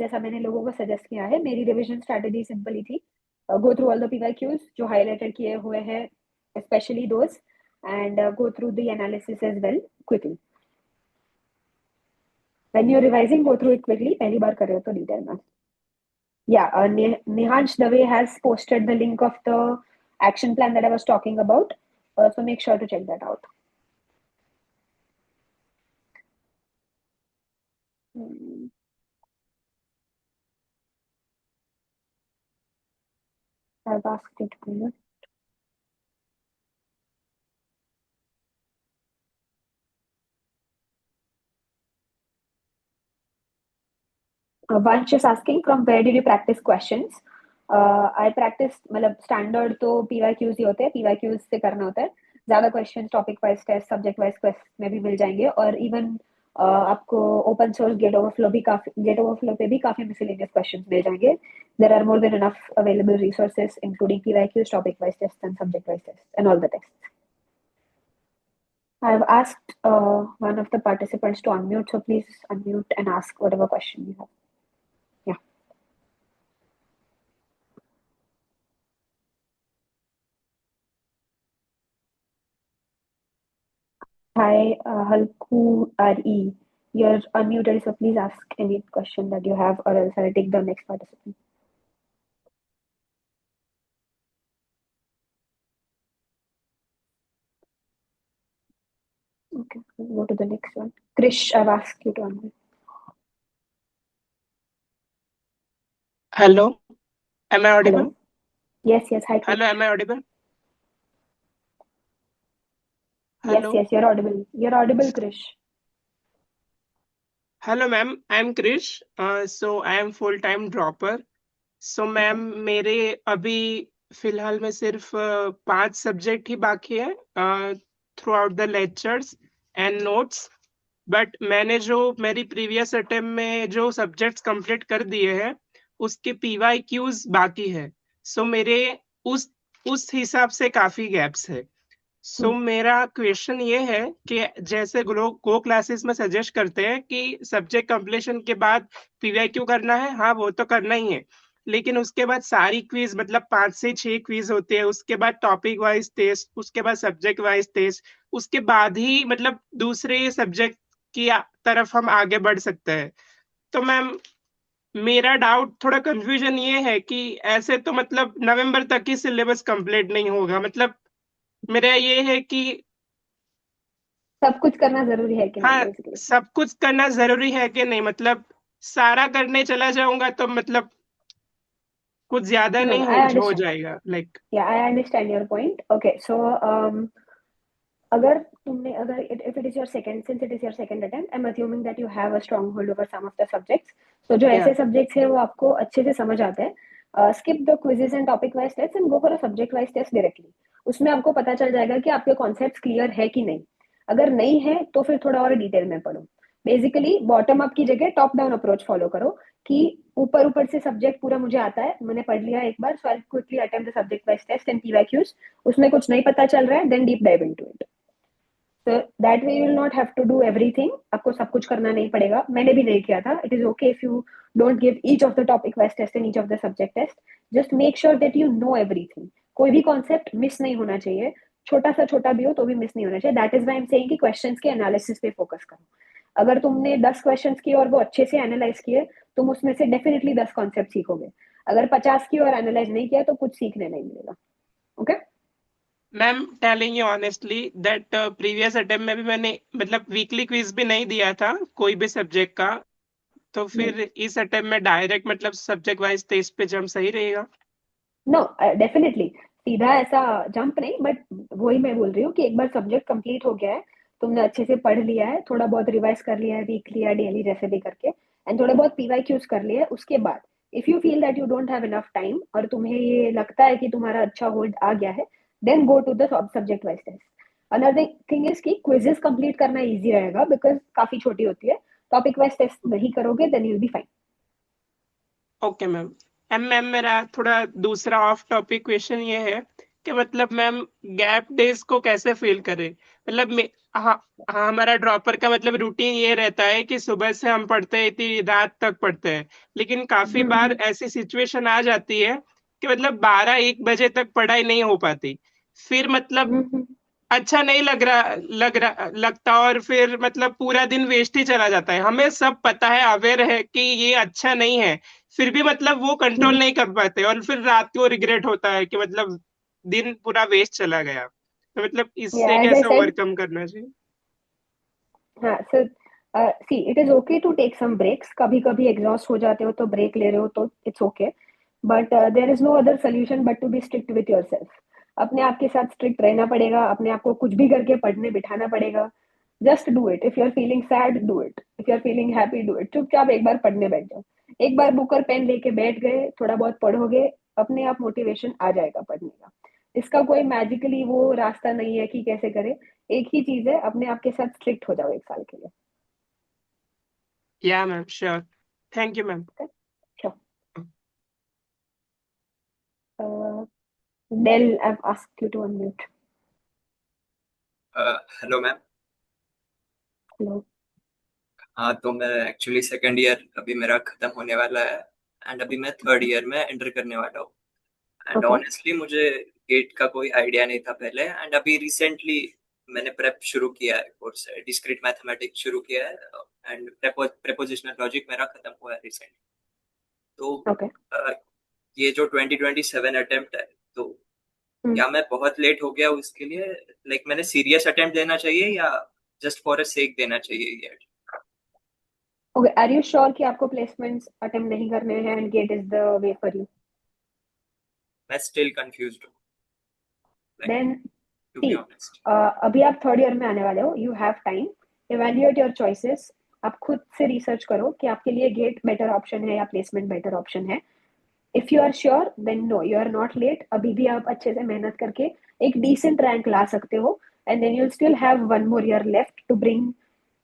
A: जैसा मैंने लोगों को suggest किया है, मेरी revision strategy simple ही थी. गो through all the PYQs जो highlighted किए हुए हैं, especially those, and go through the analysis as well quickly. When you're revising, go through it quickly. पहली बार कर रहे हो तो डिटेल में. Yeah, Nihansh Dave has posted the link of the action plan that I was talking about. So make sure to check that out. I've asked it to you. Vansh is asking, from where did you practice questions? I practice, मतलब standard तो PYQs ही होते हैं, PYQs से करना होता है. ज्यादा question topic wise test, subject wise question में भी मिल जाएंगे. और इवन आपको ओपन सोर्स गेट ओवरफ्लो पे भी काफी मिसलेनियस क्वेश्चंस मिल जाएंगे. There are more than enough available resources including PYQs, topic wise test and subject wise test and all the test. I have asked one of the participants to unmute, so please unmute and ask whatever question you have. Yeah. Hi, Halku RE. You're unmuted, so please ask any question that you have, or else I'll take the next participant. Okay, we'll go to the next one. Krish, I've asked you to unmute.
E: Hello, am I audible?
A: Hello. Yes, hi, Krish.
E: Hello, am I audible?
A: Yes,
E: Hello.
A: you're audible. You're audible, Krish.
E: Hello, ma'am. I'm Krish. So I am full-time dropper. So ma'am मेरे अभी फिलहाल में सिर्फ 5 subject ही बाकी है through out the lectures and notes. But मैंने जो मेरी प्रीवियस अटेम्प्ट में जो सब्जेक्ट्स कंप्लीट कर दिए हैं उसके PYQs बाकी है. सो मेरे उस हिसाब से काफी गैप्स है. सो मेरा क्वेश्चन ये है कि जैसे गो क्लासेस में सजेस्ट करते हैं कि सब्जेक्ट कंप्लीशन के बाद PYQ करना है, हाँ वो तो करना ही है, लेकिन उसके बाद सारी क्विज मतलब 5 से 6 क्विज होते हैं, उसके बाद टॉपिक वाइज टेस्ट, उसके बाद सब्जेक्ट वाइज टेस्ट, उसके बाद ही मतलब दूसरे सब्जेक्ट की तरफ हम आगे बढ़ सकते हैं. तो मैम मेरा डाउट थोड़ा कंफ्यूजन ये है कि ऐसे तो मतलब नवंबर तक ही सिलेबस कंप्लीट नहीं होगा. मतलब मेरा ये है कि
A: सब कुछ करना जरूरी है कि नहीं?
E: हाँ,
A: basically.
E: सब कुछ करना जरूरी है कि नहीं, मतलब सारा करने चला जाऊंगा तो मतलब कुछ ज्यादा
A: No,
E: नहीं
A: I
E: हो
A: understand.
E: जाएगा like.
A: Yeah, I understand your point. Okay, so if it is your second attempt, I'm assuming that you have a stronghold over some of the subjects. So जो ऐसे subjects है वो आपको अच्छे से समझ आते हैं. Skip the quizzes and topic wise tests and go for a subject wise test directly. उसमें आपको पता चल जाएगा कि आपके concepts clear है कि नहीं. अगर नहीं है तो फिर थोड़ा और डिटेल में पढ़ो. बेसिकली बॉटम अप की जगह टॉप डाउन अप्रोच फॉलो करो कि ऊपर ऊपर से सब्जेक्ट पूरा मुझे आता है, मैंने पढ़ लिया एक बार, so I quickly attempt the subject wise test and PYQs, उसमें कुछ नहीं पता चल रहा है, then deep dive into it. So that way you will not have to do everything. आपको सब कुछ करना नहीं पड़ेगा, मैंने भी नहीं किया था. It is okay if you don't give each of the topic wise test and each of the subject test. Just make sure that you know everything. कोई भी concept miss नहीं होना चाहिए, छोटा सा छोटा भी हो तो भी miss नहीं होना चाहिए. That is why I'm saying कि questions के analysis पे focus करो. अगर तुमने 10 questions किए और वो अच्छे से analyze किए, तुम उसमें से definitely 10 concept सीखोगे. अगर 50 की और analyze नहीं किया तो कुछ सीखने नहीं मिलेगा. Okay?
E: Ma'am telling you honestly that previous attempt में भी मैंने मतलब वीकली क्विज भी नहीं दिया था कोई भी सब्जेक्ट का, तो फिर इस अटेम्प्ट में डायरेक्ट मतलब सब्जेक्ट वाइज टेस्ट पे जम सही रहेगा?
A: नो डेफिनेटली सीधा ऐसा जंप नहीं, बट वही मैं बोल रही हूँ कि एक बार सब्जेक्ट कंप्लीट हो गया है, तुमने अच्छे से पढ़ लिया है, थोड़ा बहुत रिवाइज कर लिया है वीकली या डेली जैसे भी करके, एंड थोड़ा बहुत पीवाईक्यूज कर लिया है, उसके बाद if you feel that you don't have enough time और तुम्हें ये लगता है कि तुम्हारा अच्छा होल्ड आ गया है, then go to the subject wise test. Another thing is कि क्विजेस कंप्लीट करना इजी रहेगा बिकॉज काफी छोटी होती है. टॉपिक वाइज टेस्ट नहीं करोगे then you will be fine.
E: Okay ma'am. Ma'am मेरा थोड़ा दूसरा ऑफ टॉपिक क्वेश्चन ये है कि मतलब मैम गैप डेज को कैसे फील करें? मतलब हाँ, हमारा ड्रॉपर का मतलब रूटीन ये रहता है कि सुबह से हम पढ़ते हैं इतनी रात तक पढ़ते हैं, लेकिन काफी बार ऐसी सिचुएशन आ जाती है कि मतलब 12-1 बजे तक पढ़ाई नहीं हो पाती, फिर मतलब अच्छा नहीं लगता और फिर मतलब पूरा दिन वेस्ट ही चला जाता है. हमें सब पता है, अवेयर है कि ये अच्छा नहीं है, फिर भी मतलब वो कंट्रोल नहीं कर पाते और फिर रात को रिग्रेट होता है कि मतलब दिन पूरा वेस्ट चला गया. तो मतलब इससे
A: एज आई
E: कैसे
A: सेड,
E: ओवरकम करना चाहिए?
A: हाँ sir, see it is okay to take some breaks. कभी कभी एग्जॉस्ट हो जाते हो तो ब्रेक ले रहे हो तो it's okay, but there is no other solution but to be strict with yourself. अपने आप के साथ स्ट्रिक्ट रहना पड़ेगा, अपने आप को कुछ भी करके पढ़ने बिठाना पड़ेगा. Just do it. If you are feeling sad do it, if you are feeling happy do it. चुपचाप एक बार पढ़ने बैठ जाओ, एक बार बुक और पेन लेके बैठ गए, थोड़ा बहुत पढ़ोगे, अपने आप मोटिवेशन आ जाएगा पढ़ने का. इसका कोई मैजिकली वो रास्ता नहीं है कि कैसे करे. एक ही चीज है, अपने आप के साथ स्ट्रिक्ट हो जाओ एक साल के लिए.
E: या ma'am, sure. Thank you ma'am.
A: Sure. Del, I've asked you to unmute.
F: Hello ma'am.
A: Hello.
F: हाँ, तो मैं एक्चुअली सेकेंड ईयर अभी मेरा खत्म होने वाला है एंड अभी मैं थर्ड ईयर में एंटर करने वाला हूँ. And
A: Okay.
F: ऑनेस्टली मुझे गेट का कोई आइडिया नहीं था पहले, एंड अभी रिसेंटली मैंने प्रेप शुरू किया है, कोर्स है डिस्क्रीट मैथमेटिक्स शुरू किया है एंड प्रेपोजिशनल लॉजिक मेरा खत्म हुआ है रिसेंटली. तो
A: Okay.
F: ये जो 2027 अटेम्प्ट है, तो क्या मैं बहुत लेट हो गया उसके लिए? लाइक मैंने सीरियस अटेम्प्ट देना चाहिए या जस्ट फॉर अ सेक देना चाहिए ये?
A: Okay. Are you sure कि आपको placements attempt नहीं करने हैं and GATE is the way for you?
F: मैं स्टिल कंफ्यूज्ड हूँ,
A: Then
F: to be
A: see,
F: honest.
A: अभी आप थर्ड ईयर में आने वाले हो, you have time. Evaluate your choices. आप खुद से रिसर्च करो कि आपके लिए GATE बेटर ऑप्शन है या प्लेसमेंट बेटर ऑप्शन है. If you are sure then no, you are not late. अभी भी आप अच्छे से मेहनत करके एक डिसेंट रैंक ला सकते हो, and then you still have one more year left to bring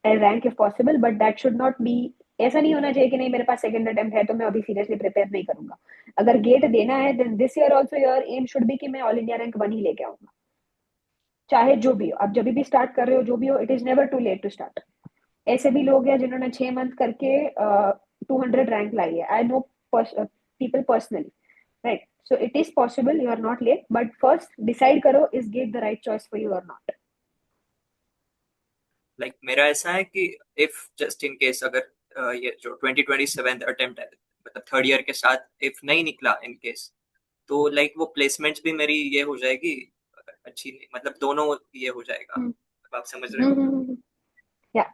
A: a rank if possible. But that should not be, ऐसा नहीं होना चाहिए कि नहीं मेरे पास सेकंड अटेम्प्ट है तो मैं अभी सीरियसली प्रिपेयर नहीं करूंगा. अगर गेट देना है then this year also your aim should be कि मैं ऑल इंडिया रैंक 1 ही लेके आऊंगा, चाहे जो भी हो. आप जब भी स्टार्ट कर रहे हो, जो भी हो, it is never too late to start. ऐसे भी लोग हैं जिन्होंने 6 मंथ करके 200 रैंक लाई है. I know people personally, right? So it is possible, you are not late, but first decide करो is GATE the right choice for you or not.
F: Like मेरा ऐसा है कि इफ जस्ट इन केस अगर ये जो 2027 attempt है, मतलब थर्ड ईयर के साथ इफ नहीं निकला इन केस, तो लाइक वो प्लेसमेंट्स भी मेरी ये हो जाएगी अच्छी, मतलब दोनों ये हो जाएगा. आप समझ रहे हो?
A: Yeah,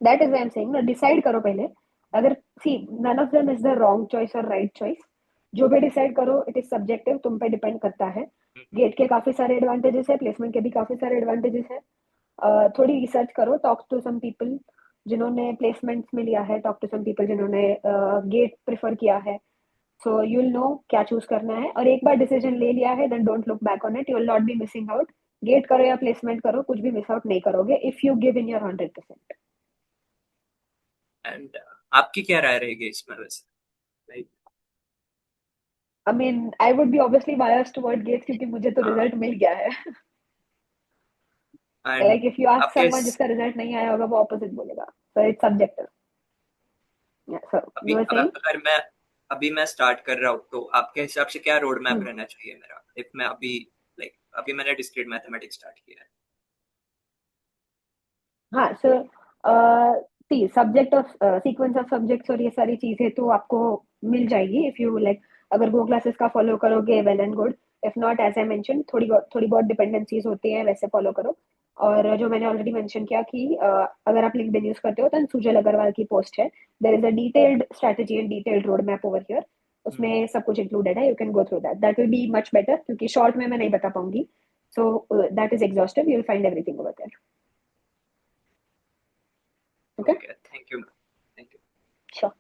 A: that is why I'm saying, ना decide करो पहले. अगर see, none of them is the wrong choice or right choice. जो भी डिसाइड करो इट इज सब्जेक्टिव, तुम पे डिपेंड करता है. गेट के काफी सारे एडवांटेजेस है, प्लेसमेंट के भी काफी सारे एडवांटेजेस है. थोड़ी रिसर्च करो, टॉक टू सम पीपल जिन्होंने प्लेसमेंट्स में लिया है, टॉक टू सम पीपल जिन्होंने गेट प्रेफर किया है. सो यू विल नो क्या चूज करना है, और एक बार डिसीजन ले लिया है then don't look back on it. You will not be missing out. GATE करो या प्लेसमेंट करो, कुछ भी मिस आउट नहीं करोगे if you give in your 100%.
F: And आपकी क्या राय रहेगी इसमें वैसे? Like
A: I mean, I would be obviously biased toward GATE क्योंकि मुझे तो
F: हाँ
A: रिजल्ट मिल गया है.
F: And
A: Like if you ask
F: आपके
A: someone जिसका रिजल्ट नहीं आया होगा वो opposite बोलेगा. So it's subjective. Yeah. So
F: अभी
A: you were saying?
F: अगर मैं स्टार्ट कर रहा हूँ तो आपके हिसाब से क्या रोड मैप
A: Hmm.
F: रहना चाहिए मेरा, इफ मैं अभी मैंने डिस्क्रीट मैथमेटिक्स स्टार्ट किया है।
A: हाँ. So see, subject of sequence of subjects और ये सारी चीजें तो आपको मिल जाएगी if you like. अगर गो क्लासेस का फॉलो करोगे well and good. If not, as I mentioned, थोड़ी बहुत डिपेंडेंसीज होती है, वैसे फॉलो करो. और जो मैंने ऑलरेडी मेंशन किया कि अगर आप लिंक्डइन यूज करते हो तो सुजल अग्रवाल की पोस्ट है. There is a detailed strategy and detailed road map over here. उसमें सब कुछ इंक्लूडेड है. You can go through that will be much better क्योंकि शॉर्ट में मैं नहीं बता पाऊंगी. So that is exhaustive. You will find everything over there. Okay.
F: Okay, thank you ma'am, thank you.
A: Sure.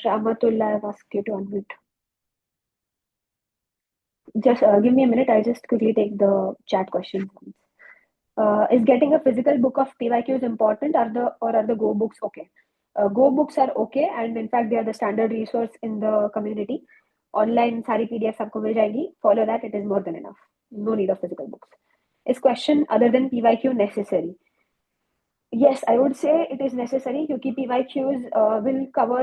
A: Ramatullah, I've asked you to unmute. Just give me a minute. I'll just quickly take the chat questions. Is getting a physical book of PYQs important? Are the Go books okay? Go books are okay, and in fact, they are the standard resource in the community. Online सारी PDFs आपको मिल जाएगी. Follow that. It is more than enough. No need of physical books. Is question other than PYQ necessary? Yes, I would say it is necessary क्योंकि PYQs will cover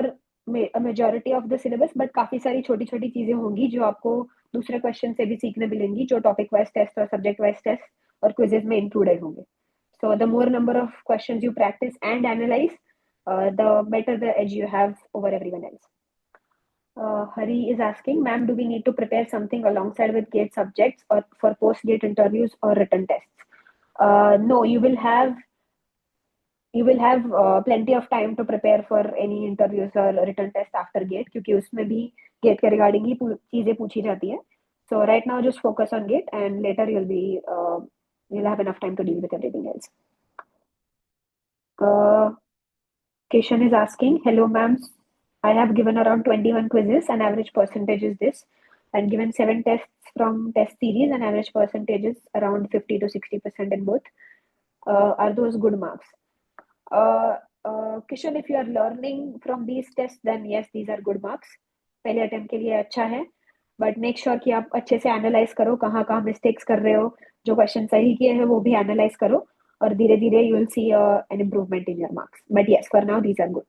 A: a majority of the syllabus, but काफी सारी छोटी छोटी चीजें होंगी जो आपको दूसरे क्वेश्चन से भी सीखने मिलेंगी, जो टॉपिक वाइज टेस्ट और सब्जेक्ट वाइज टेस्ट और क्विजेज में इंक्लूडेड होंगे. So the more number of questions you practice and analyze, the better the edge you have over everyone else. Hari is asking, ma'am, do we need to prepare something alongside with GATE subjects or for post-GATE interviews or written tests? No, you will have plenty of time to prepare for any interviews or written test after GATE क्योंकि उसमें भी GATE के regarding ही चीजें पूछी जाती है. So right now just focus on GATE and later you'll have enough time to deal with everything else. Kishan is asking, hello ma'am, I have given around 21 quizzes and average percentage is this, and given 7 tests from test series and average percentage is around 50 to 60% in both. Are those good marks? Kishan, if you are learning from these tests, then yes, these are good marks. पहले attempt के लिए अच्छा है, but make sure कि आप अच्छे से analyse करो कहाँ कहाँ मिस्टेक्स कर रहे हो. जो क्वेश्चन सही किए हैं वो भी एनालाइज करो और धीरे धीरे you will see an improvement in your marks. But yes, for now these are good.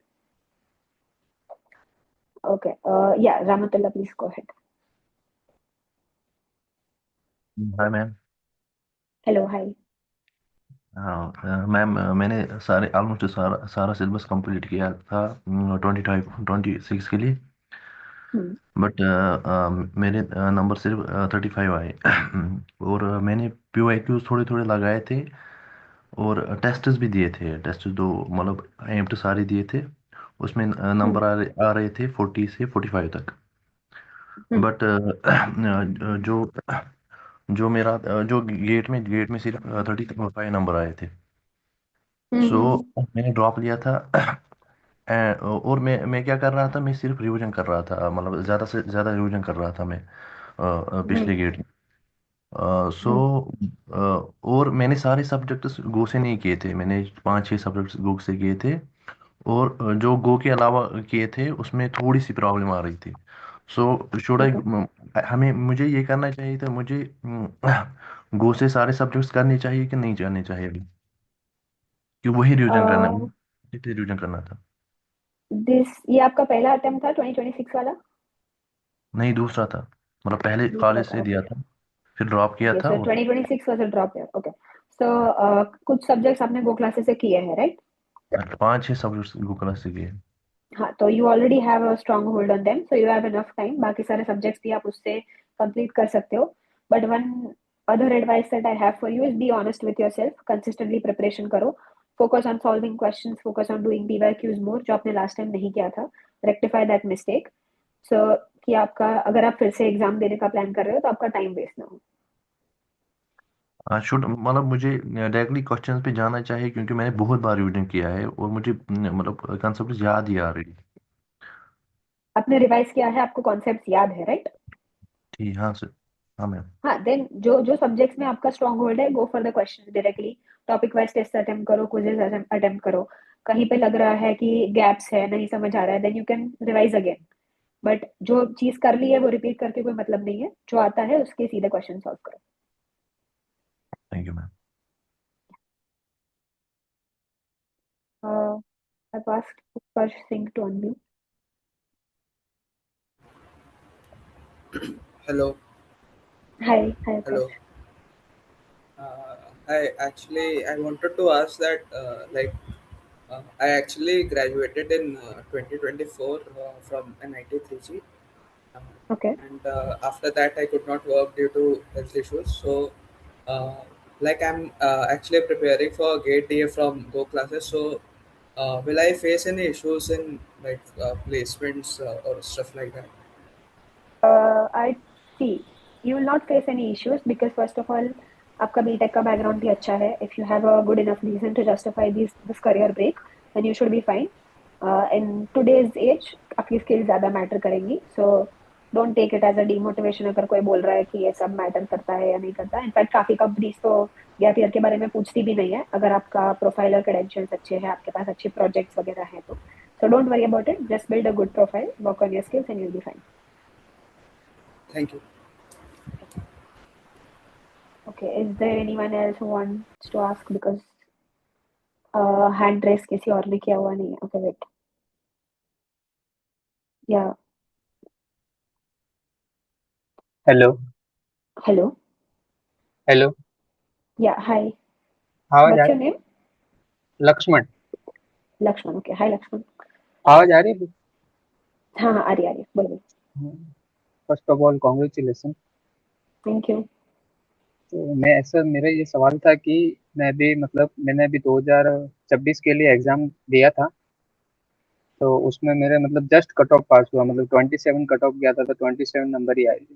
A: Okay. Yeah, Ramatullah, please go ahead.
G: Hi ma'am.
A: Hello, hi.
G: हाँ मैम, मैंने ऑलमोस्ट सारा सिलेबस कंप्लीट किया था 26 के लिए,
A: Hmm.
G: बट मेरे number सिर्फ 35 आए और मैंने PYQ थोड़े थोड़े लगाए थे और टेस्ट्स भी दिए थे. टेस्ट दो मतलब अटेम्प्ट सारे दिए थे, उसमें नंबर आ रहे थे 40 से 45 तक. बट जो जो मेरा जो गेट में सिर्फ 35 नंबर आए थे. सो मैंने ड्रॉप लिया था. और मैं क्या कर रहा था, मैं सिर्फ रिवीजन कर रहा था, मतलब ज़्यादा से ज़्यादा रिवीजन कर रहा था मैं पिछले गेट में. सो और मैंने सारे सब्जेक्ट्स गो से नहीं किए थे, मैंने 5-6 सब्जेक्ट्स गो से किए थे. और जो गो के अलावा किए थे उसमें थोड़ी सी प्रॉब्लम आ रही थी. सो शुड आई, मुझे ये करना चाहिए था, मुझे गो से सारे सब्जेक्ट्स करने चाहिए कि नहीं करने चाहिए अभी, कि वही रिवीजन करना है, रिवीजन करना था.
A: ये आपका पहला अटेम्प्ट था 2026 वाला?
G: नहीं, दूसरा था, मतलब पहले
A: दूसरा
G: कॉलेज
A: था.
G: से दिया
A: ओके.
G: था, फिर ड्रॉप किया
A: Okay,
G: था.
A: so
G: और
A: 2026 was a drop year. Okay. So कुछ सब्जेक्ट्स आपने गो क्लासेस से किए हैं, राइट?
G: 5-6 सब्जेक्ट्स गूगल से किए.
A: हाँ, तो you already have a strong hold on them, so you have enough time. बाकी सारे सब्जेक्ट्स भी आप उससे कंप्लीट कर सकते हो. But one other advice that I have for you is be honest with yourself. Consistently preparation करो. Focus on solving questions, focus on doing PYQs more, जो आपने लास्ट टाइम नहीं किया था. Rectify that mistake. सो कि आपका अगर आप फिर से एग्जाम देने का प्लान कर रहे हो तो आपका टाइम वेस्ट ना हो.
G: शुड मतलब मुझे डायरेक्टली क्वेश्चंस पे जाना चाहिए, क्योंकि मैंने बहुत बार रिवीजन किया है और मुझे मतलब कंसेप्ट याद ही आ रही.
A: आपने रिवाइज किया है, आपको कॉन्सेप्ट्स याद है, राइट?
G: ठीक, हाँ सर. हाँ मैम।
A: हाँ, देन जो जो सब्जेक्ट्स में आपका स्ट्रॉन्ग होल्ड है, go for the question directly, topic wise test attempt करो, क्विजेस अटेम्प्ट करो। कहीं पे लग रहा है कि गैप्स है, नहीं समझ आ रहा है, then you can revise again. But जो चीज कर ली है वो रिपीट करके कोई मतलब नहीं है, जो आता है उसके सीधे क्वेश्चन सॉल्व करो।
G: Thank you ma'am.
A: I've asked Utkarsh Singh to unmute.
H: Hello.
A: Hi,
H: Hello.
A: Utkarsh.
H: I wanted to ask that I actually graduated in 2024 from NIT 3G, uh,
A: Okay.
H: and after that I could not work due to health issues. So, uh, I'm actually preparing for GATE DA from Go classes. So, will I face any issues in placements or stuff like that?
A: I see. You will not face any issues because first of all, आपका BTech का background भी अच्छा है. If you have a good enough reason to justify this career break, then you should be fine. In today's age, आपकी skills ज़्यादा matter करेंगी. So don't take it as a demotivation अगर कोई बोल रहा है कि ये सब मैटर करता है या नहीं करता. इनफैक्ट काफी कंपनीज तो गैप ईयर के बारे में पूछती भी नहीं है अगर आपका प्रोफाइल और क्रेडेंशियल्स अच्छे हैं, आपके पास अच्छे प्रोजेक्ट्स वगैरह हैं तो. So don't worry about it. Just build a good profile, work on your skills, and you'll be fine.
H: Thank you.
A: Okay, is there anyone else who wants to ask? Because hand raise किसी और ने किया हुआ नहीं है. Okay, wait. Yeah.
I: Hello.
A: Hello.
I: Hello.
A: Yeah. Hi.
I: आवाज आ
A: What's your
I: रही?
A: name?
I: Lakshman.
A: Lakshman. Okay. Hi, Lakshman.
I: आवाज आ रही है?
A: हाँ हाँ, आ रही है. बोलो.
I: First of all congratulation.
A: Thank you.
I: तो मेरा ये सवाल था कि मैंने अभी 2026 के लिए एग्जाम दिया था, तो उसमें मेरे जस्ट कट ऑफ पास हुआ, 27 कट ऑफ गया था, तो 27 नंबर ही आए थे.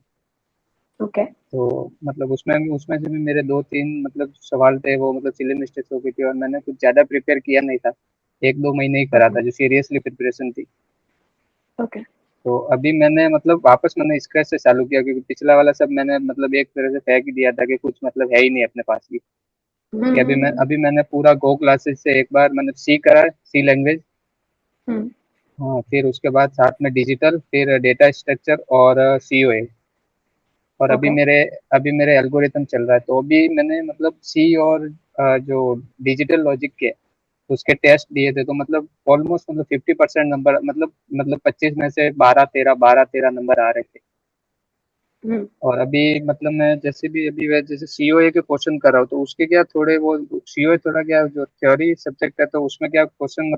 A: Okay.
I: तो उसमें से भी मेरे 2-3 सवाल थे, वो सिली मिस्टेक्स हो गई थी, और मैंने कुछ ज़्यादा प्रिपेयर किया नहीं था. 1-2 महीने ही करा
A: Okay.
I: था, जो सीरियसली प्रिपरेशन थी.
A: Okay.
I: तो अभी मैंने वापस मैंने स्क्रैच से चालू किया, क्योंकि पिछला वाला सब मैंने एक तरह से फेंक ही दिया था कि कुछ है ही नहीं अपने पास की. कि अभी मैंने पूरा गो क्लासेस से एक बार मैंने सी करा, सी लैंग्वेज.
A: हम्म.
I: हाँ, फिर उसके बाद साथ में डिजिटल, फिर डेटा स्ट्रक्चर और सीओए. और
A: Okay.
I: अभी मेरे एल्गोरिथम चल रहा है. तो अभी मैंने सी और जो डिजिटल लॉजिक के उसके टेस्ट दिए थे, तो ऑलमोस्ट 50% नंबर, 25 में से 12-13 नंबर आ रहे थे.
A: हम्म.
I: और अभी मैं जैसे सीओए के क्वेश्चन कर रहा हूँ, तो उसके क्या थोड़े वो सीओए थोड़ा क्या जो थ्योरी सब्जेक्ट है, तो उसमें क्या क्वेश्चन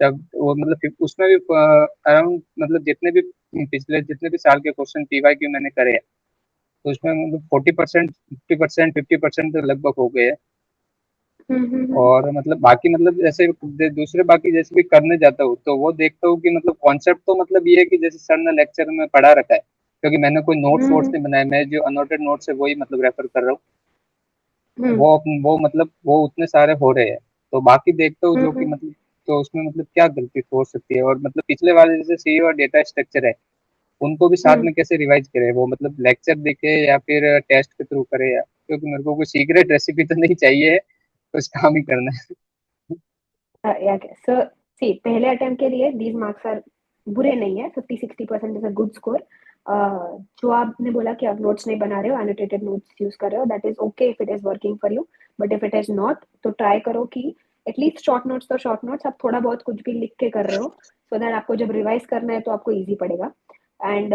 I: जब वो उसमें भी अराउंड पिछले जितने भी साल के क्वेश्चन पीवाईक्यू मैंने करे हैं, तो उसमें 40%, 50%, 50% तो लगभग हो गए हैं. और बाकी जैसे दूसरे बाकी जैसे भी करने जाता हूँ, तो वो देखता हूँ कि कॉन्सेप्ट तो ये है कि जैसे सर ने लेक्चर में पढ़ा रखा है, क्योंकि मैंने कोई नोट्स वोट्स नहीं बनाए, मैं जो अनोटेड नोट्स है वही रेफर कर रहा हूँ. वो उतने सारे हो रहे हैं. तो बाकी देखता हूँ जो कि तो उसमें क्या गलती हो सकती है, और पिछले वाले जैसे सी और डेटा स्ट्रक्चर है, उनको भी साथ में कैसे रिवाइज करे, वो लेक्चर देखे या फिर टेस्ट के थ्रू करे, या क्योंकि मेरे को कोई सीक्रेट रेसिपी तो नहीं चाहिए, कुछ काम ही करना है.
A: Yeah, okay. So, see, पहले अटेम्प्ट के लिए these marks are बुरे नहीं है. 50-60% is a good score. जो आपने बोला कि आप नोट्स नहीं बना रहे हो, annotated notes यूज कर रहे हो, that is okay if it is working for you. But if it is not, तो ट्राई करो कि एटलीस्ट शॉर्ट नोट्स तो शॉर्ट नोट्स आप थोड़ा बहुत कुछ भी लिख के कर रहे हो, सो दैट आपको जब रिवाइज करना है तो आपको इजी पड़ेगा. And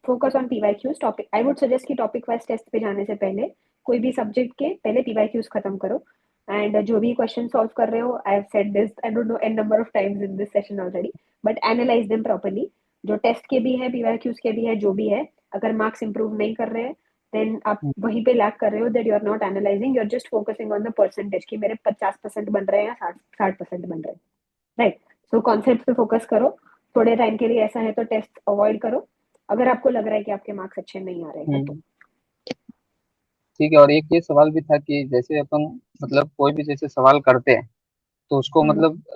A: focus on PYQs. Topic I would suggest कि टॉपिक वाइज टेस्ट पे जाने से पहले कोई भी सब्जेक्ट के पहले पीवाईक्यूज खत्म करो. एंड जो भी क्वेश्चन सॉल्व कर रहे हो, I have said this I don't know an number of times in this session already, but analyse them properly. जो टेस्ट के भी है, पीवाईक्यूज के भी है, जो भी है, अगर मार्क्स इंप्रूव नहीं कर रहे हैं देन आप वहीं पे लैक कर रहे हो, that you are not analysing, you are just focusing on the percentage कि मेरे 50% बन रहे हैं या 60% बन रहे हैं. राइट. सो कॉन्सेप्ट पे फोकस करो. थोड़े टाइम के लिए ऐसा है तो टेस्ट अवॉइड करो अगर आपको लग रहा है कि आपके मार्क्स अच्छे नहीं आ रहे हैं तो.
I: ठीक है. और एक ये सवाल भी था कि जैसे अपन कोई भी जैसे सवाल करते हैं, तो उसको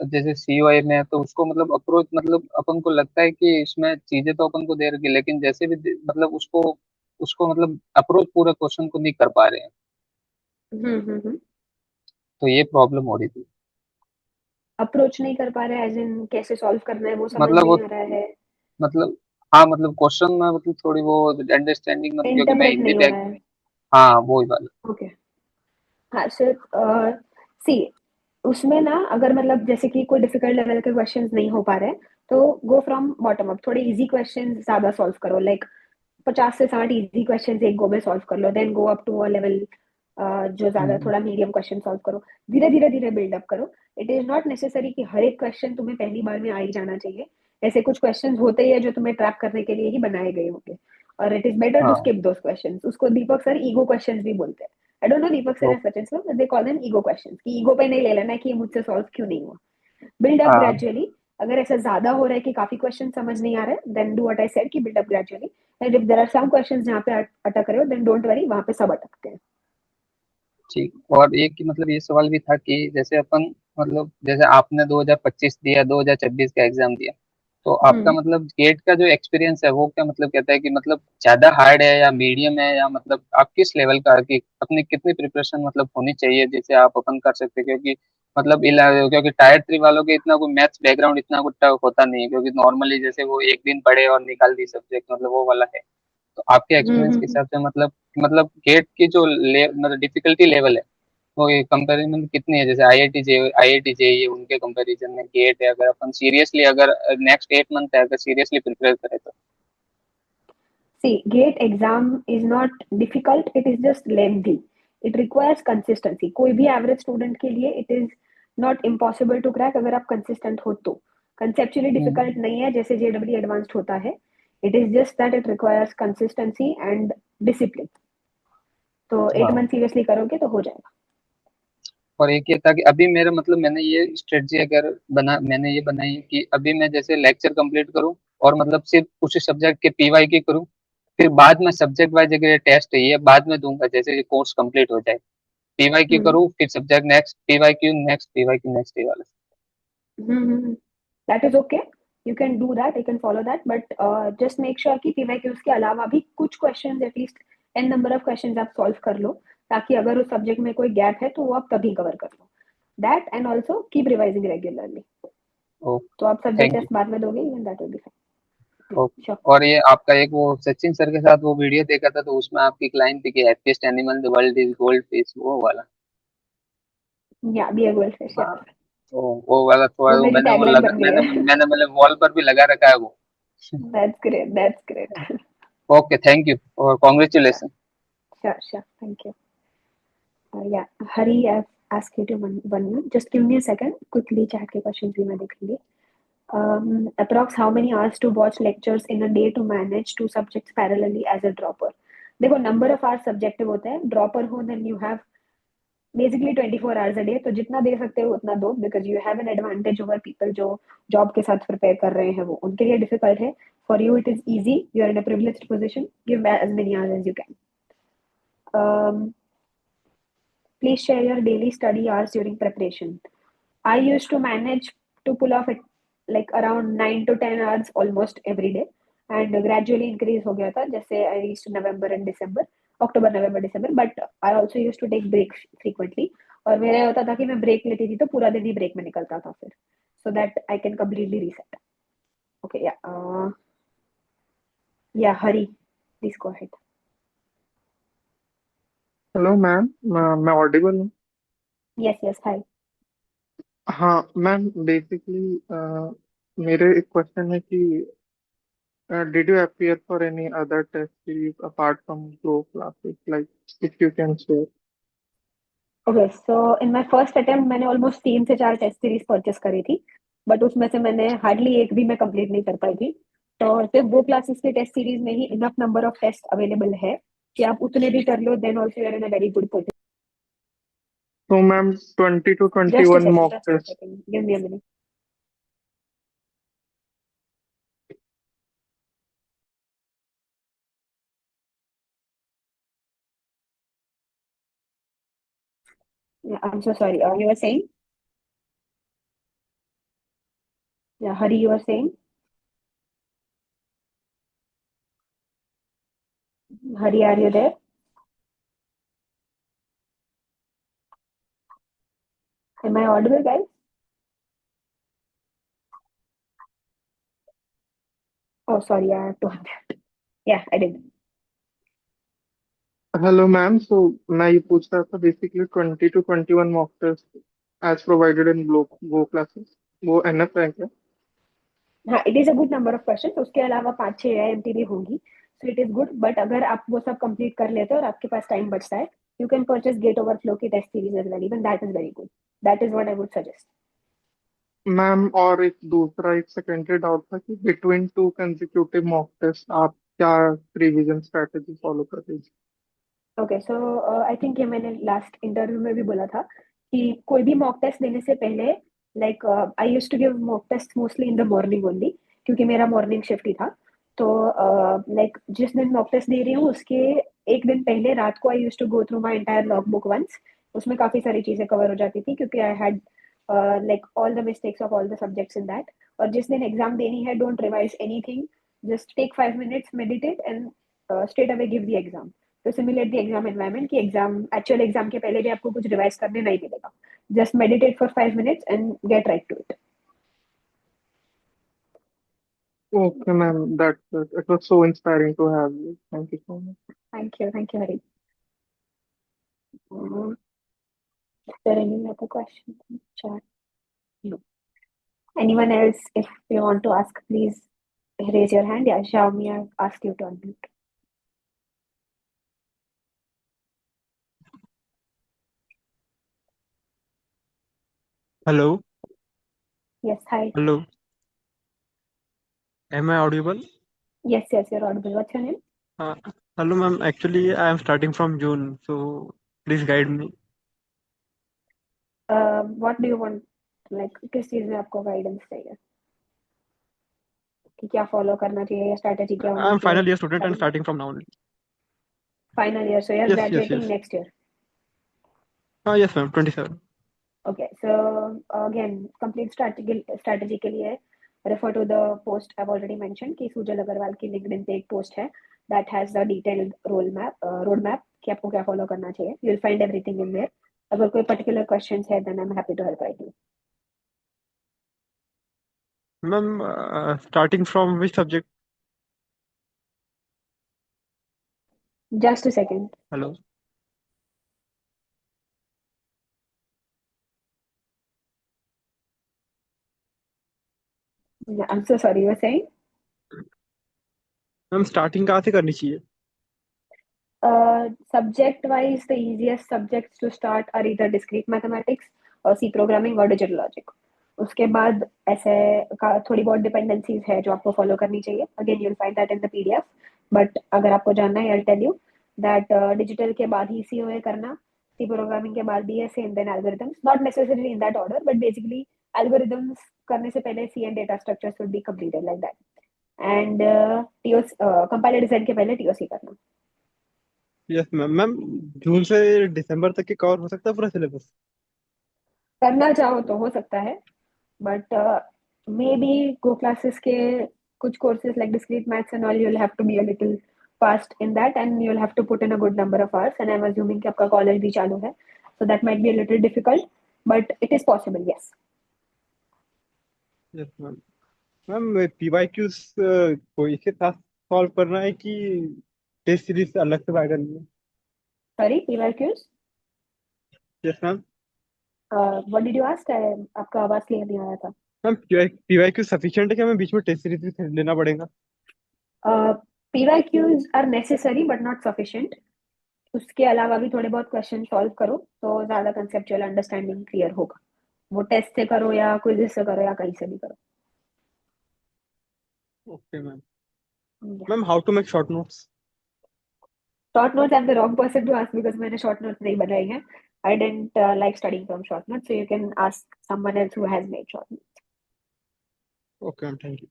I: जैसे सीओए में है, तो उसको अप्रोच अपन को लगता है कि इसमें चीजें तो अपन को दे रखी, लेकिन जैसे भी उसको उसको मतलब अप्रोच पूरे क्वेश्चन को नहीं कर पा रहे हैं, तो ये प्रॉब्लम हो रही थी।
A: अप्रोच नहीं कर पा रहे एज इन कैसे सॉल्व करना है वो समझ
I: मतलब वो
A: नहीं आ रहा है,
I: मतलब हाँ मतलब क्वेश्चन में मतलब थोड़ी वो अंडरस्टैंडिंग मतलब, क्योंकि मैं
A: इंटरप्रेट
I: हिंदी
A: नहीं हो
I: पे,
A: रहा है।
I: हाँ वो ही वाला।
A: ओके, हाँ सर, सी उसमें ना अगर मतलब जैसे कि कोई डिफिकल्ट लेवल के क्वेश्चंस नहीं हो पा रहे हैं, तो गो फ्रॉम बॉटम अप, थोड़े इजी क्वेश्चंस ज्यादा सॉल्व करो, लाइक 50 से 60 इजी क्वेश्चंस एक गो में सॉल्व कर लो, then go up to a level जो ज्यादा
I: हम्म,
A: थोड़ा मीडियम क्वेश्चन सॉल्व करो, धीरे धीरे धीरे बिल्डअप करो। इट इज नॉट नेसेसरी कि हर एक क्वेश्चन तुम्हें पहली बार में आ ही जाना चाहिए। ऐसे कुछ क्वेश्चन होते ही है जो तुम्हें ट्रैप करने के लिए ही बनाए गए होंगे, और इट इज बेटर टू
I: हाँ
A: स्किप दोस क्वेश्चंस। उसको दीपक सर ईगो क्वेश्चंस भी बोलते हैं। I don't know Deepak sir
I: तो
A: and Sachin sir, they call them ego questions, कि ईगो पे नहीं ले लेना कि ये मुझसे सॉल्व क्यों नहीं हुआ। बिल्ड अप
I: हाँ
A: ग्रेजुअली। अगर ऐसा ज्यादा हो रहा है कि काफी क्वेश्चन समझ नहीं आ रहे, then do what I said कि build up gradually. And if there are some questions जहां पे अटक रहे हो, देन डोंट वरी, वहां पे सब अटकते हैं।
I: ठीक। और एक मतलब ये सवाल भी था कि जैसे अपन मतलब जैसे आपने 2025 दिया, 2026 का एग्जाम दिया, तो आपका
A: हम्म
I: मतलब गेट का जो एक्सपीरियंस है वो क्या मतलब कहता है कि मतलब ज्यादा हार्ड है या मीडियम है, या मतलब आप किस लेवल का कि अपनी कितनी प्रिपरेशन मतलब होनी चाहिए जिससे आप अपन कर सकते हैं, क्योंकि मतलब क्योंकि टायर 3 वालों के इतना कोई मैथ्स बैकग्राउंड इतना कुछ टफ होता नहीं है, क्योंकि नॉर्मली जैसे वो एक दिन पढ़े और निकाल दी सब्जेक्ट, मतलब वो वाला है। तो आपके एक्सपीरियंस के
A: हम्म।
I: हिसाब से मतलब गेट की जो मतलब डिफिकल्टी लेवल है वो ये कंपैरिजन में कितनी है, जैसे आईआईटी जेईई उनके कंपैरिजन में गेट है, अगर अपन सीरियसली अगर नेक्स्ट 8 मंथ है अगर सीरियसली प्रिपेयर करें तो।
A: See, GATE exam is not difficult, it is just lengthy. It requires consistency. कोई भी एवरेज स्टूडेंट के लिए it is not impossible to crack अगर आप consistent हो तो। Conceptually difficult
I: हम्म,
A: नहीं है जैसे JEE advanced होता है। It is just that it requires consistency and discipline. तो 8 मंथ
I: हाँ।
A: सीरियसली करोगे तो हो जाएगा।
I: और एक ये था कि अभी मेरा मतलब मैंने ये स्ट्रेटजी अगर मैंने ये बनाई है कि अभी मैं जैसे लेक्चर कंप्लीट करूं और मतलब सिर्फ उसी सब्जेक्ट के पीवाई की करूं, फिर बाद में सब्जेक्ट वाइज अगर टेस्ट है ये बाद में दूंगा जैसे ये कोर्स कंप्लीट हो जाए, पीवाई की
A: हम्म
I: करूं फिर subject next, P Y Q next, P Y Q next, ये वाला।
A: That is okay, you can do that, you can follow that, but just make sure कि पीवाईक्यूज के अलावा भी कुछ questions atleast an number of questions आप सॉल्व कर लो, ताकि अगर उस सब्जेक्ट में कोई गैप है तो वो आप तभी कवर कर लो। That and also keep revising regularly. तो आप सब्जेक्ट
I: थैंक यू।
A: टेस्ट बाद में दोगे, even that will be fine.
I: Okay.
A: Sure.
I: और ये आपका एक वो सचिन सर के साथ वो वीडियो देखा था तो उसमें आपकी क्लाइंट थी कि happiest animal the world is gold fish, वो वाला।
A: या बी अ गोल्डफिश, या
I: हाँ, तो वो वाला थोड़ा
A: वो
I: वो
A: मेरी
I: मैंने वो
A: टैगलाइन
I: लगा
A: बन गई
I: मैंने
A: है।
I: मैंने मतलब वॉल पर भी लगा रखा है वो।
A: That's great, that's great.
I: Okay, thank you और
A: sure,
I: congratulation.
A: Sure, sure, thank you. Yeah, Hari, I've asked you to one minute. Just give me a second. Quickly chat के questions भी मैं देख लूँगी. Approx how many hours to watch lectures in a day to manage two subjects parallelly as a dropper? देखो number of hours subjective होता है. Dropper हो then you have basically 24 hours a day. तो जितना दे सकते हो उतना दो, because you have an advantage over people जो job के साथ prepare कर रहे हैं, वो उनके लिए difficult है. For you it is easy. You are in a privileged position. Give as many hours as you can. Um, Please share your daily study hours during preparation. I used to manage to pull off it like around 9 to 10 hours almost every day, and gradually increase हो गया था जैसे I reached November and December, October, November, December. But I also used to take breaks frequently. और मेरा ये होता था कि मैं ब्रेक लेती थी तो पूरा दिन ही ब्रेक में निकलता था फिर, so that I can completely reset. Okay, yeah, Hari, please go ahead.
C: Hello ma'am, मैं ऑडिबल हूँ?
A: Yes, yes, hi.
C: हाँ मैम, बेसिकली मेरे एक क्वेश्चन है कि did you appear for any other test series apart from Grow Classes, like if you can share.
A: Okay, so in my first attempt मैंने ऑलमोस्ट 3 से 4 टेस्ट सीरीज परचेस करी थी, बट उसमें से मैंने हार्डली एक भी मैं कंप्लीट नहीं कर पाई थी। तो सिर्फ दो क्लासेस के टेस्ट सीरीज में ही enough number of test available है कि आप उतने भी कर लो, then also you are in a very good position.
C: तो ma'am 20 to
A: just a
C: 21
A: second,
C: mock
A: just a
C: test.
A: Second, give me a minute. I am so sorry, you are saying, yeah Hari, you are saying Hari, are you there? Am I audible, guys? Oh, sorry, I have to unmute. Yeah, I did.
J: Hello ma'am, so मैं ये पूछ रहा था basically 20 to 21 mock test as provided in go classes, वो enough है क्या?
A: हाँ, it is a good number of question. उसके अलावा 5-6 एआईएमटी भी होंगी, so it is good. But अगर आप वो सब कंप्लीट कर लेते हो और आपके पास टाइम बचता है, you can purchase GATE overflow की test series as well. Even that is very good. That is what I would suggest.
J: Ma'am और एक दूसरा एक सेकेंडरी डाउट था कि between two consecutive mock test आप क्या रिवीजन स्ट्रेटेजी फॉलो कर रही थी?
A: ओके, सो आई थिंक ये मैंने लास्ट इंटरव्यू में भी बोला था कि कोई भी मॉक टेस्ट देने से पहले, like I used to give mock test mostly in the morning only, क्योंकि मेरा मॉर्निंग शिफ्ट ही था। तो लाइक जिस दिन मॉक टेस्ट दे रही हूँ उसके एक दिन पहले रात को I used to go through my entire log book once. उसमें काफी सारी चीजें कवर हो जाती थी क्योंकि I had like all the mistakes of all the subjects in that. और जिस दिन एग्जाम देनी है, don't revise anything, just take 5 minutes, meditate and straight away give the exam to simulate the exam environment कि एग्जाम, actual exam के पहले भी आपको कुछ रिवाइज करने नहीं मिलेगा। Just meditate for 5 minutes and get right to it.
J: Okay ma'am, that it was so inspiring to have you, thank you so much.
A: Thank you Hari. Is there any other question in the chat? No. Anyone else, if you want to ask, please raise your hand. Yeah, Xiaomi, I've asked you to unmute.
K: Hello,
A: Yes, hi.
K: hello. Am I audible?
A: Yes, you're audible. What's your name?
K: Uh, Hello, ma'am. Actually, I am starting from June, so please guide me.
A: What do you want? Like किस चीज में आपको guidance चाहिए कि क्या follow करना चाहिए या स्ट्रैटेजी क्या
K: I
A: होनी
K: am
A: चाहिए
K: final year student and
A: starting में?
K: starting from now only.
A: Final year, so you are
K: Yes, yes,
A: graduating
K: yes.
A: Next year.
K: Yes, ma'am. 27.
A: Okay, so again, complete strategy के लिए refer to the post I've already mentioned कि सुजल अग्रवाल की LinkedIn पे एक post है that has the detailed roadmap कि आपको क्या follow करना चाहिए। You'll find everything in there. अगर कोई particular questions है, then I'm happy to help right you.
K: Ma'am, starting from which subject?
A: Just a second.
K: Hello.
A: Yeah, I'm so sorry, you were saying?
K: Ma'am, starting कहाँ से करनी चाहिए?
A: Subject wise, the easiest subjects to start are either discrete mathematics और C programming और digital logic. उसके बाद ऐसे थोड़ी बहुत डिपेंडेंसीज है जो आपको फॉलो करनी चाहिए। Again you will find that in the PDF, but अगर आपको जानना है, I tell you that digital के बाद ही सीओए करना, सी प्रोग्रामिंग के बाद DSA and then algorithms, not necessarily in that order, but basically algorithms करने से पहले C and data structure should be completed like that. And TOC compiler design के पहले टीओसी करना।
K: Yes, ma'am. Ma'am, जून से दिसंबर तक के कवर हो सकता है पूरा सिलेबस?
A: करना चाहो तो हो सकता है, but maybe Go classes के कुछ courses like discrete maths and all, you'll have to be a little fast in that and you'll have to put in a good number of hours, and I'm assuming कि आपका college भी चालू है, so that might be a little difficult, but it is possible, yes.
K: Yes, ma'am. Ma'am, PYQs को इसके साथ solve करना है कि टेस्ट सीरीज अलग से प्रोवाइड करनी है?
A: Sorry, PYQs?
K: Yes, ma'am.
A: What did you ask? आपका आवाज क्लियर नहीं आया था।
K: मैम, PYQ सफिशिएंट है क्या? मैं बीच में टेस्ट सीरीज भी लेना पड़ेगा?
A: PYQs are necessary but not sufficient. उसके अलावा भी थोड़े बहुत क्वेश्चन सॉल्व करो तो ज्यादा कंसेप्चुअल अंडरस्टैंडिंग क्लियर होगा। वो टेस्ट से करो या क्विज़ से करो या कहीं से भी करो।
K: Okay, ma'am.
A: Yeah.
K: Ma'am, how to make short notes?
A: Short notes, I'm the wrong person to ask because मैंने short notes नहीं बनाई हैं। I didn't like studying from short notes, so you can ask someone else who has made short notes.
K: Okay, ma'am. Thank you.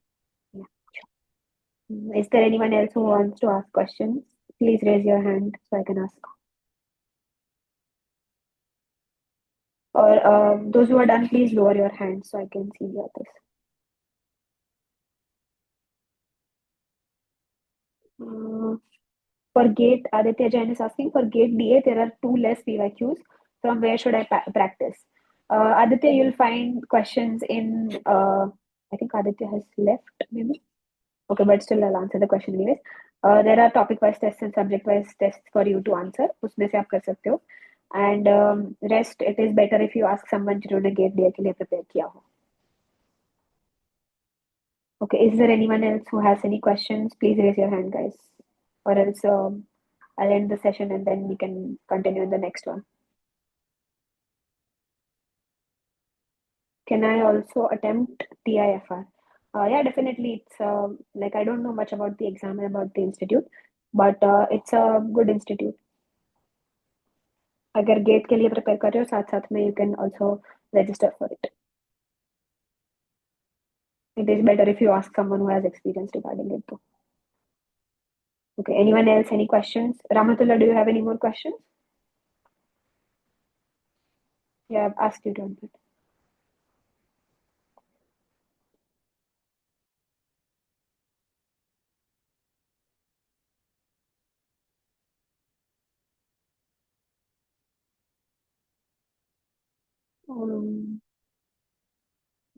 A: Yeah. Is there anyone else who wants to ask questions? Please raise your hand so I can ask. Or those who are done, please lower your hand so I can see the others. For GATE, Aditya Jain is asking, for GATE DA, there are 2 less PYQs. From where should I practice? Aditya, you'll find questions in, I think Aditya has left, maybe. Okay, but still I'll answer the question anyways. There are topic-wise tests and subject-wise tests for you to answer. उसमें से आप कर सकते हो. And rest, it is better if you ask someone जिन्होंने GATE DA के लिए prepare किया हो. Okay, is there anyone else who has any questions? Please raise your hand, guys. Or else I'll end the session and then we can continue in the next one. Can I also attempt TIFR? Yeah, definitely. It's like I don't know much about the exam and about the institute, but it's a good institute. अगर GATE के लिए prepare कर रहे हो साथ साथ में you can also register for it. It is better if you ask someone who has experience regarding it too. Okay, anyone else, any questions? Ramatullah, do you have any more questions? Yeah, I've asked you to unmute.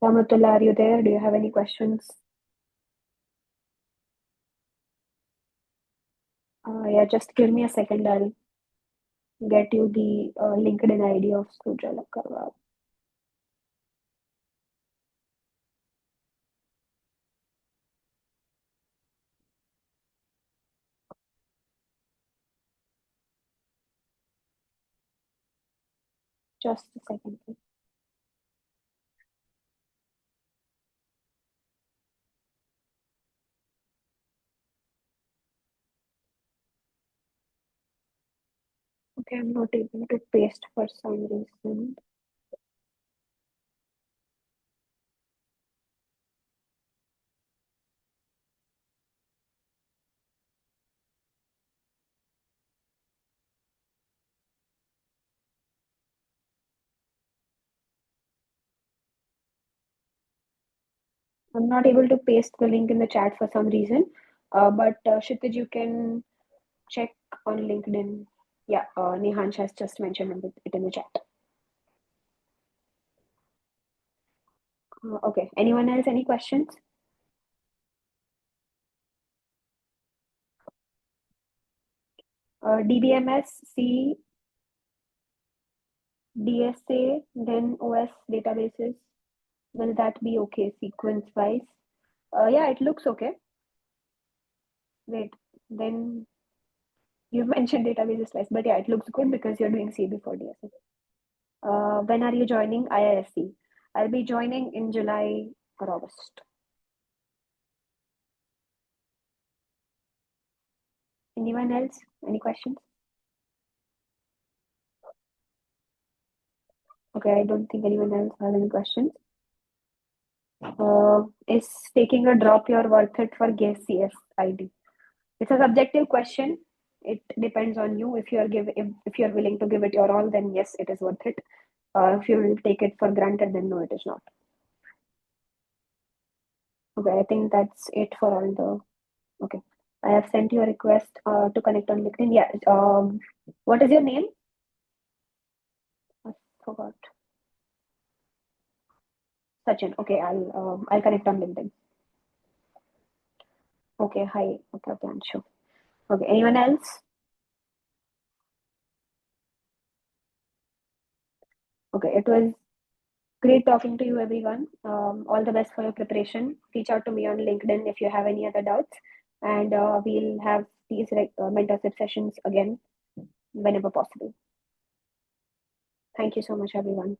A: Ramatullah, are you there? Do you have any questions? Yeah, just give me a second. I'll get you the LinkedIn ID of Sujal Agarwal. Just a second, please. Okay, I'm not able to paste for some reason. I'm not able to paste the link in the chat for some reason. But Kshitij, you can check on LinkedIn. Yeah, Nihansh has just mentioned it in the chat. Okay, anyone else, any questions? DBMS, C, DSA, then OS databases. Will that be okay sequence-wise? Yeah, it looks okay. Wait, then you mentioned databases twice, but yeah, it looks good because you're doing C before DSA. When are you joining IISc? I'll be joining in July or August. Anyone else? Any questions? Okay, I don't think anyone else has any questions. Is taking a drop year worth it for GACE ID? It's a subjective question. It depends on you. If you're willing to give it your all, then yes, it is worth it. If you will take it for granted, then no, it is not. Okay, I think that's it for all the. Okay, I have sent you a request to connect on LinkedIn. Yeah. What is your name? I forgot. Sachin. Okay, I'll connect on LinkedIn. Okay, hi. Okay, Anshu. Okay, anyone else? Okay, it was great talking to you, everyone. All the best for your preparation. Reach out to me on LinkedIn if you have any other doubts, and we'll have these mentorship sessions again whenever possible. Thank you so much, everyone.